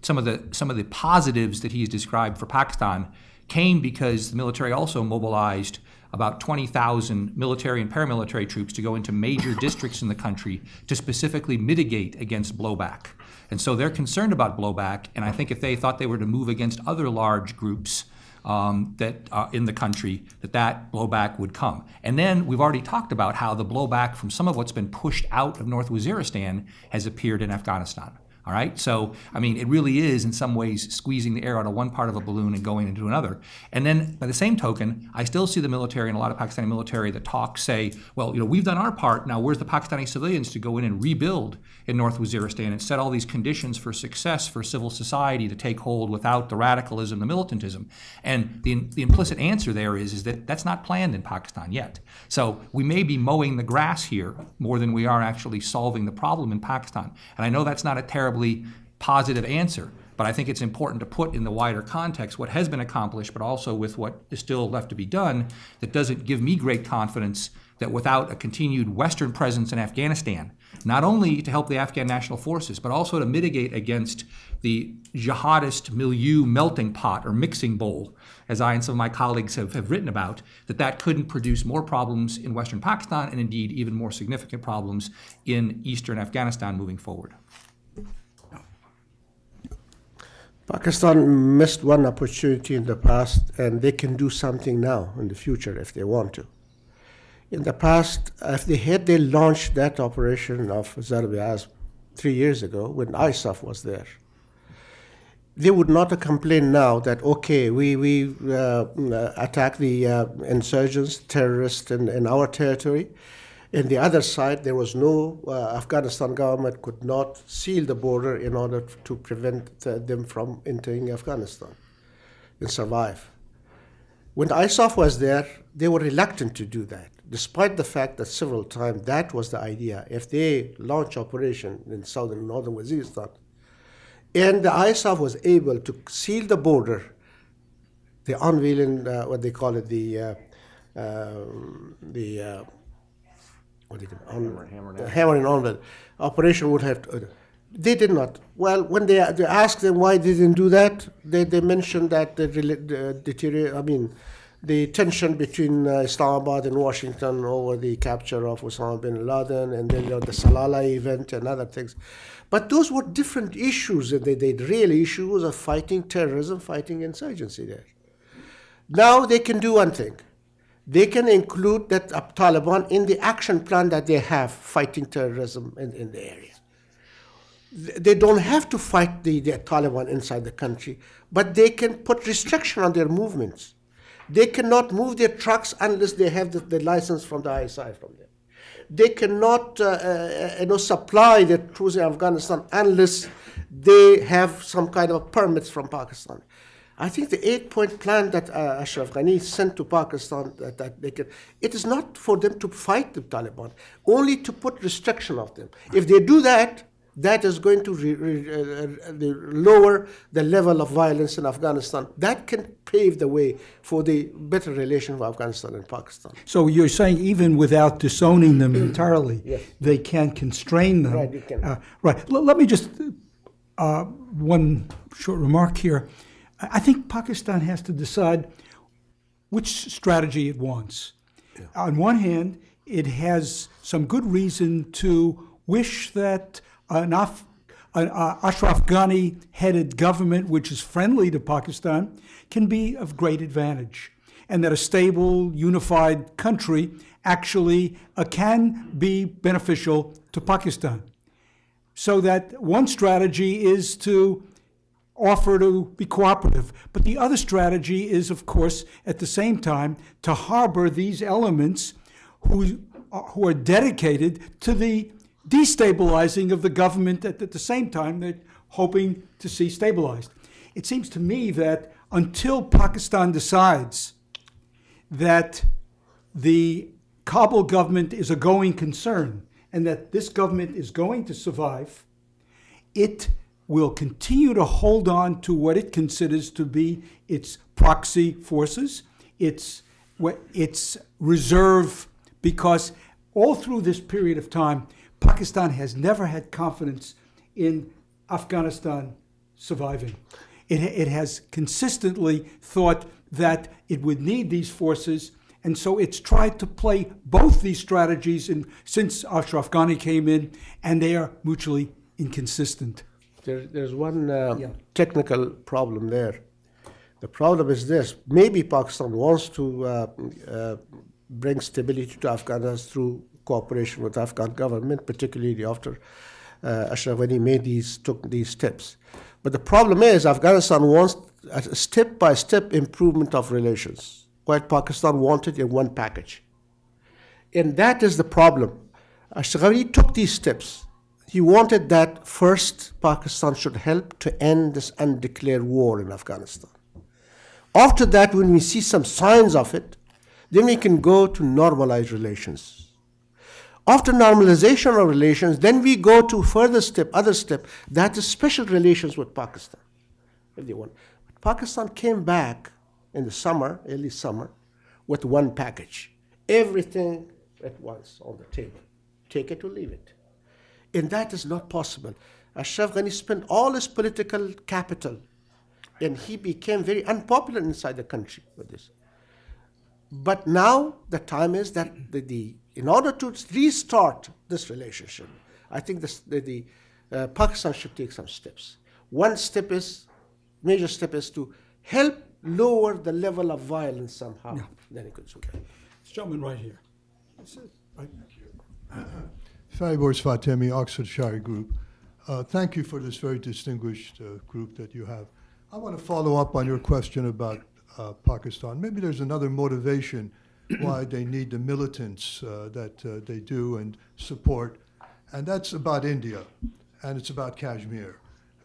Some of the positives that he's described for Pakistan came because the military also mobilized about 20,000 military and paramilitary troops to go into major districts in the country to specifically mitigate against blowback. And so they're concerned about blowback, and I think if they thought they were to move against other large groups that are in the country, that blowback would come. And then we've already talked about how the blowback from some of what's been pushed out of North Waziristan has appeared in Afghanistan. All right, so I mean, it really is in some ways squeezing the air out of one part of a balloon and going into another. And then, by the same token, I still see the military and a lot of Pakistani military that talk say, well, we've done our part. Now, where's the Pakistani civilians to go in and rebuild in North Waziristan and set all these conditions for success for civil society to take hold without the radicalism, the militantism? And the implicit answer there is that that's not planned in Pakistan yet. So we may be mowing the grass here more than we are actually solving the problem in Pakistan. And I know that's not a terribly positive answer, but I think it's important to put in the wider context what has been accomplished, but also with what is still left to be done. That doesn't give me great confidence that without a continued Western presence in Afghanistan, not only to help the Afghan national forces, but also to mitigate against the jihadist milieu melting pot or mixing bowl, as I and some of my colleagues have written about, that couldn't produce more problems in Western Pakistan and indeed even more significant problems in Eastern Afghanistan moving forward. Pakistan missed one opportunity in the past, and they can do something now in the future if they want to. In the past, if they launched that operation of Hazaras 3 years ago when ISAF was there, they would not have complained now that, okay, we attack the insurgents, terrorists in our territory. In the other side, there was no, Afghanistan government could not seal the border in order to prevent them from entering Afghanistan and survive. When ISAF was there, they were reluctant to do that, despite the fact that several times that was the idea. If they launch operation in southern and northern Waziristan, and the ISAF was able to seal the border, the unveiling, what they call it, the hammer and anvil operation would have to, they did not. Well, when they asked them why they didn't do that, they mentioned that the tension between Islamabad and Washington over the capture of Osama bin Laden, and then the Salala event and other things. But those were different issues. The real issue was of fighting terrorism, fighting insurgency there. Now they can do one thing. They can include that Taliban in the action plan that they have fighting terrorism in the area. They don't have to fight the Taliban inside the country, but they can put restriction on their movements. They cannot move their trucks unless they have the license from the ISI from them. They cannot supply their troops in Afghanistan unless they have some kind of permits from Pakistan. I think the 8-point plan that Ashraf Ghani sent to Pakistan, that they can, it is not for them to fight the Taliban, only to put restriction of them. If they do that, that is going to lower the level of violence in Afghanistan. That can pave the way for the better relation of Afghanistan and Pakistan. So you're saying even without disowning them entirely, yes, they can constrain them. Right, you can. Right. Let me just, one short remark here. I think Pakistan has to decide which strategy it wants. Yeah. On one hand, it has some good reason to wish that an Ashraf Ghani-headed government, which is friendly to Pakistan, can be of great advantage, and that a stable, unified country actually can be beneficial to Pakistan. So that one strategy is to offer to be cooperative, but the other strategy is, of course, at the same time, to harbor these elements who are dedicated to the destabilizing of the government at the same time they're hoping to see stabilized. It seems to me that until Pakistan decides that the Kabul government is a going concern and that this government is going to survive, it will continue to hold on to what it considers to be its proxy forces, its reserve, because all through this period of time, Pakistan has never had confidence in Afghanistan surviving. It has consistently thought that it would need these forces, and so it's tried to play both these strategies since Ashraf Ghani came in, and they are mutually inconsistent. There's one technical problem there. The problem is this. Maybe Pakistan wants to bring stability to Afghanistan through cooperation with the Afghan government, particularly after Ashraf Ghani took these steps. But the problem is Afghanistan wants a step-by-step improvement of relations, while Pakistan wanted in one package. And that is the problem. Ashraf Ghani took these steps. He wanted that first Pakistan should help to end this undeclared war in Afghanistan. After that, when we see some signs of it, then we can go to normalize relations. After normalization of relations, then we go to other step, that is special relations with Pakistan, if they want. But Pakistan came back in the summer, early summer, with one package. Everything at once on the table. Take it or leave it. And that is not possible. Ashraf Ghani spent all his political capital, and he became very unpopular inside the country with this. But now the time is that in order to restart this relationship, I think Pakistan should take some steps. One step major step is to help lower the level of violence somehow. Yeah. Then it could. Okay. This gentleman right here. Fabors Fatemi, Oxfordshire Group. Thank you for this very distinguished group that you have. I want to follow up on your question about Pakistan. Maybe there's another motivation why they need the militants that they do and support, and that's about India, and it's about Kashmir.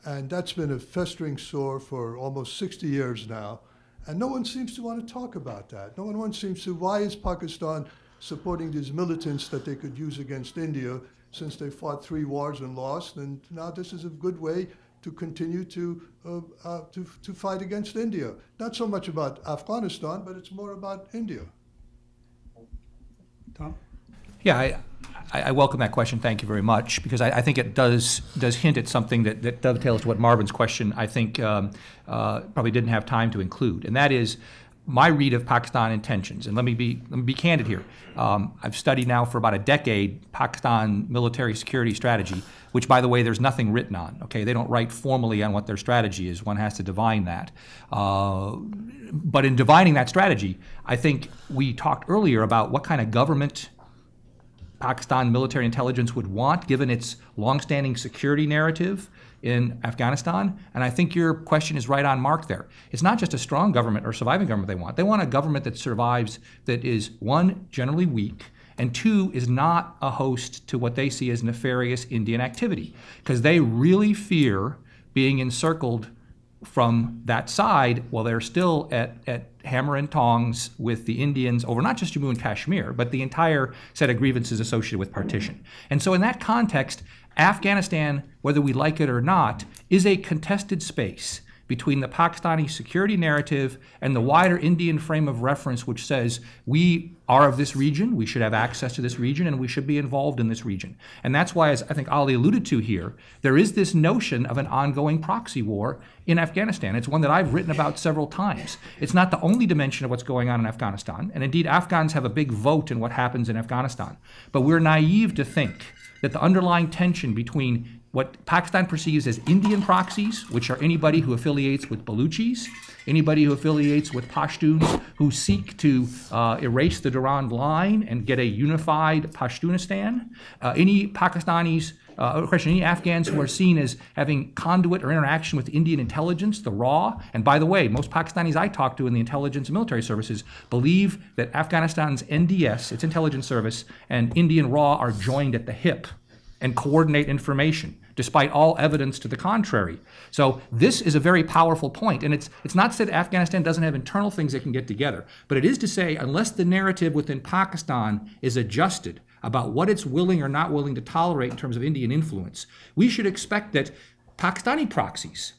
And that's been a festering sore for almost 60 years now, and no one seems to want to talk about that. No one seems to, why is Pakistan supporting these militants that they could use against India, since they fought 3 wars and lost, and now this is a good way to continue to fight against India. Not so much about Afghanistan, but it's more about India. Tom? Yeah, I welcome that question. Thank you very much, because I think it does hint at something that dovetails to what Marvin's question, I think, probably didn't have time to include, and that is my read of Pakistan intentions. And let me be candid here. I've studied now for about a decade Pakistan military security strategy, which, by the way, there's nothing written on. Okay, they don't write formally on what their strategy is. One has to divine that. But in divining that strategy, I think we talked earlier about what kind of government Pakistan military intelligence would want, given its longstanding security narrative in Afghanistan. And I think your question is right on mark there. It's not just a strong government or surviving government they want. They want a government that survives, that is, 1, generally weak, and 2, is not a host to what they see as nefarious Indian activity, because they really fear being encircled from that side while they're still at hammer and tongs with the Indians over not just Jammu and Kashmir, but the entire set of grievances associated with partition. And so in that context, Afghanistan, whether we like it or not, is a contested space between the Pakistani security narrative and the wider Indian frame of reference, which says we are of this region, we should have access to this region, and we should be involved in this region. And that's why, as I think Ali alluded to here, there is this notion of an ongoing proxy war in Afghanistan. It's one that I've written about several times. It's not the only dimension of what's going on in Afghanistan, and indeed Afghans have a big vote in what happens in Afghanistan. But we're naive to think that the underlying tension between what Pakistan perceives as Indian proxies, which are anybody who affiliates with Baluchis, anybody who affiliates with Pashtuns who seek to erase the Durand line and get a unified Pashtunistan, any Pakistanis, any Afghans who are seen as having conduit or interaction with Indian intelligence, the RAW. And by the way, most Pakistanis I talk to in the intelligence and military services believe that Afghanistan's NDS, its intelligence service, and Indian RAW are joined at the hip and coordinate information, despite all evidence to the contrary. So this is a very powerful point, and it's not said Afghanistan doesn't have internal things that can get together, but it is to say, unless the narrative within Pakistan is adjusted about what it's willing or not willing to tolerate in terms of Indian influence, we should expect that Pakistani proxies,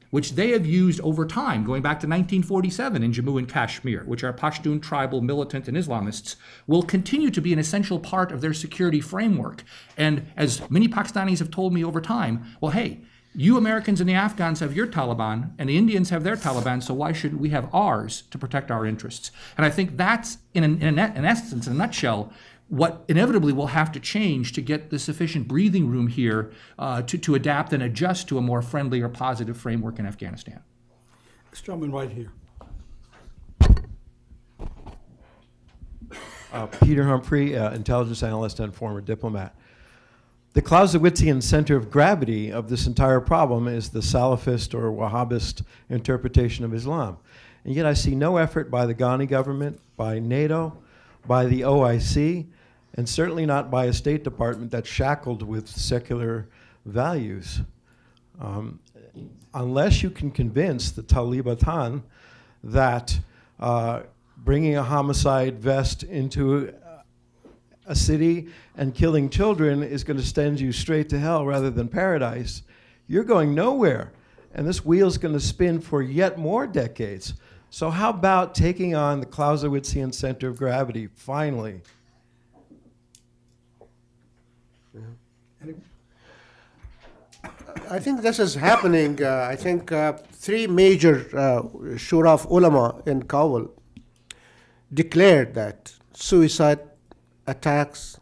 which they have used over time, going back to 1947 in Jammu and Kashmir, which are Pashtun tribal militant and Islamists, will continue to be an essential part of their security framework. And as many Pakistanis have told me over time, well, hey, you Americans and the Afghans have your Taliban, and the Indians have their Taliban, so why shouldn't we have ours to protect our interests? And I think that's, in essence, in a nutshell, what inevitably will have to change to get the sufficient breathing room here to adapt and adjust to a more friendly or positive framework in Afghanistan. This gentleman right here. Peter Humphrey, intelligence analyst and former diplomat. The Clausewitzian center of gravity of this entire problem is the Salafist or Wahhabist interpretation of Islam. And yet I see no effort by the Ghani government, by NATO, by the OIC, and certainly not by a State Department that's shackled with secular values. Unless you can convince the Taliban that bringing a homicide vest into a city and killing children is going to send you straight to hell rather than paradise, you're going nowhere. And this wheel's going to spin for yet more decades. So how about taking on the Clausewitzian center of gravity, finally? I think this is happening. I think 3 major Shura of Ulama in Kabul declared that suicide attacks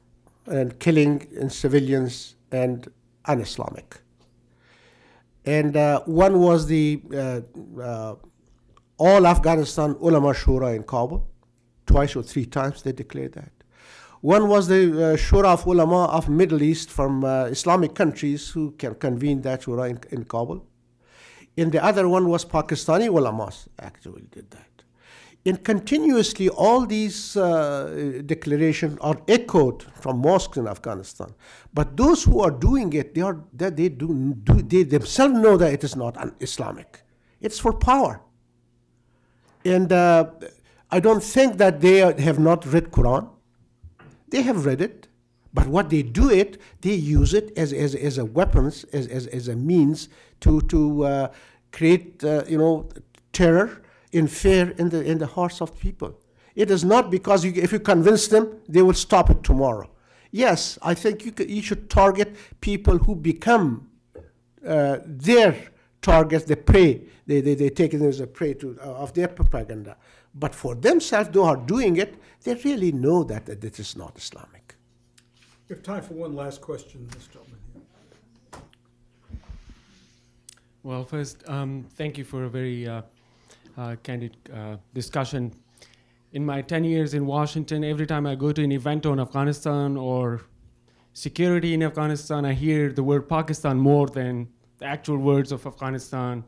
and killing in civilians and un-Islamic. And one was the All Afghanistan Ulama Shura in Kabul. 2 or 3 times they declared that. One was the Shura of Ulama of Middle East from Islamic countries who can convene that Shura in Kabul. And the other one was Pakistani ulamas actually did that. And continuously all these declarations are echoed from mosques in Afghanistan. But those who are doing it, they themselves know that it is not Islamic. It's for power. And I don't think that they have not read Quran. They have read it. But what they do they use it as a weapons, as a means to create, terror and fear in the hearts of people. It is not because if you convince them, they will stop it tomorrow. Yes, I think you should target people who become their targets, the prey. They take it as a prey of their propaganda. But for themselves, those who are doing it, they really know that it is not Islamic. We have time for one last question, this gentleman here. Well, first, thank you for a very candid discussion. In my 10 years in Washington, every time I go to an event on Afghanistan or security in Afghanistan, I hear the word Pakistan more than the actual words of Afghanistan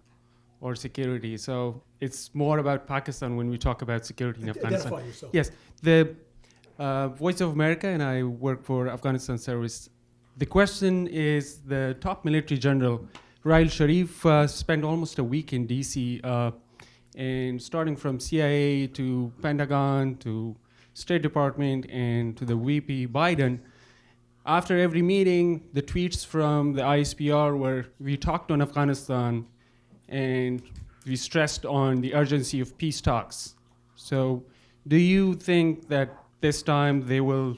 or security. So it's more about Pakistan when we talk about security in Afghanistan. Identify yourself. Yes, the Voice of America, and I work for Afghanistan Service. The question is, the top military general, Rail Sharif, spent almost a week in DC, and starting from CIA to Pentagon to State Department and to the VP Biden. After every meeting, the tweets from the ISPR were, we talked on Afghanistan and we stressed on the urgency of peace talks. So do you think that this time they will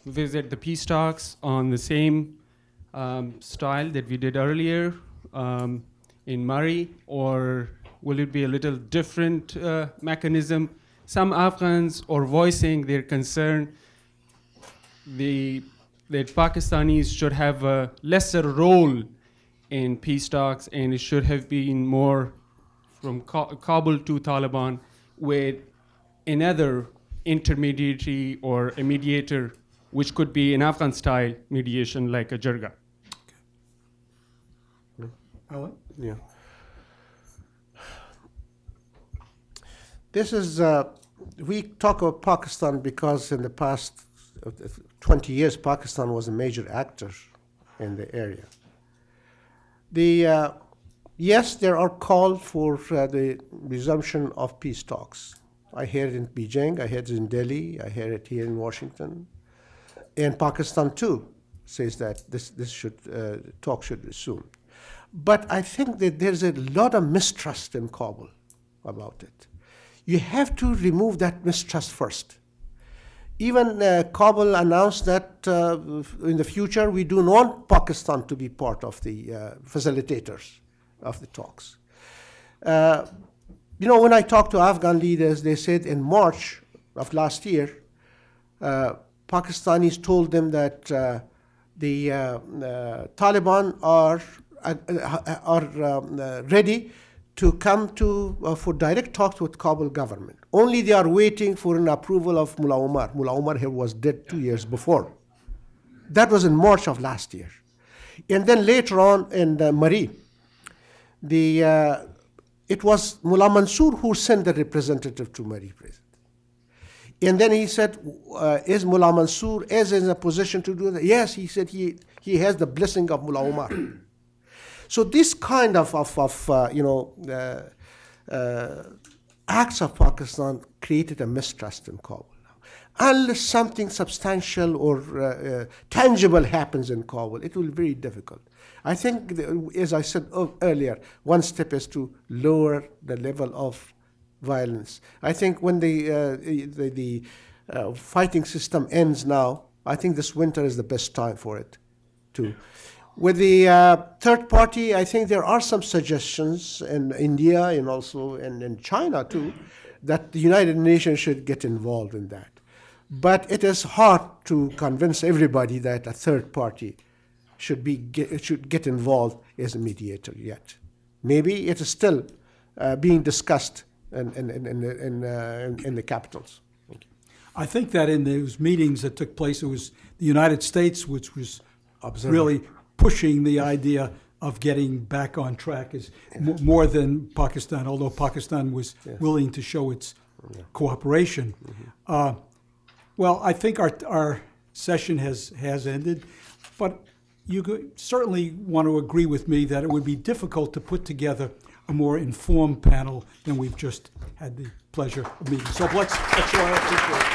visit the peace talks on the same style that we did earlier in Murray, or will it be a little different mechanism? Some Afghans are voicing their concern that Pakistanis should have a lesser role in peace talks, and it should have been more from Kabul to Taliban with another intermediary or a mediator, which could be an Afghan-style mediation like a jirga. Alan? Yeah. This is, we talk about Pakistan because in the past 20 years, Pakistan was a major actor in the area. Yes, there are calls for the resumption of peace talks. I hear it in Beijing, I hear it in Delhi, I hear it here in Washington. And Pakistan too says that this talk should resume. But I think that there's a lot of mistrust in Kabul about it. You have to remove that mistrust first. Even Kabul announced that in the future we do not want Pakistan to be part of the facilitators of the talks. When I talked to Afghan leaders, they said in March of last year, Pakistanis told them that the Taliban are ready to come for direct talks with Kabul government. Only they are waiting for an approval of Mullah Omar. Mullah Omar was dead 2 years before. That was in March of last year. And then later on in Mari, it was Mullah Mansour who sent the representative to Mari President. And then he said, is Mullah Mansour in a position to do that? Yes, he said he has the blessing of Mullah Omar. So this kind of acts of Pakistan created a mistrust in Kabul. Unless something substantial or tangible happens in Kabul, it will be very difficult. I think, as I said earlier, one step is to lower the level of violence. I think when the fighting system ends now, I think this winter is the best time for it too. With the third party, I think there are some suggestions in India and also in China too, that the United Nations should get involved in that. But it is hard to convince everybody that a third party should get involved as a mediator yet. Maybe it is still being discussed in the capitals. Thank you. I think that in those meetings that took place, it was the United States which was really pushing the idea of getting back on track is more than Pakistan, although Pakistan was willing to show its cooperation. Well, I think our session has ended, but you certainly want to agree with me that it would be difficult to put together a more informed panel than we've just had the pleasure of meeting. So let's show our appreciation.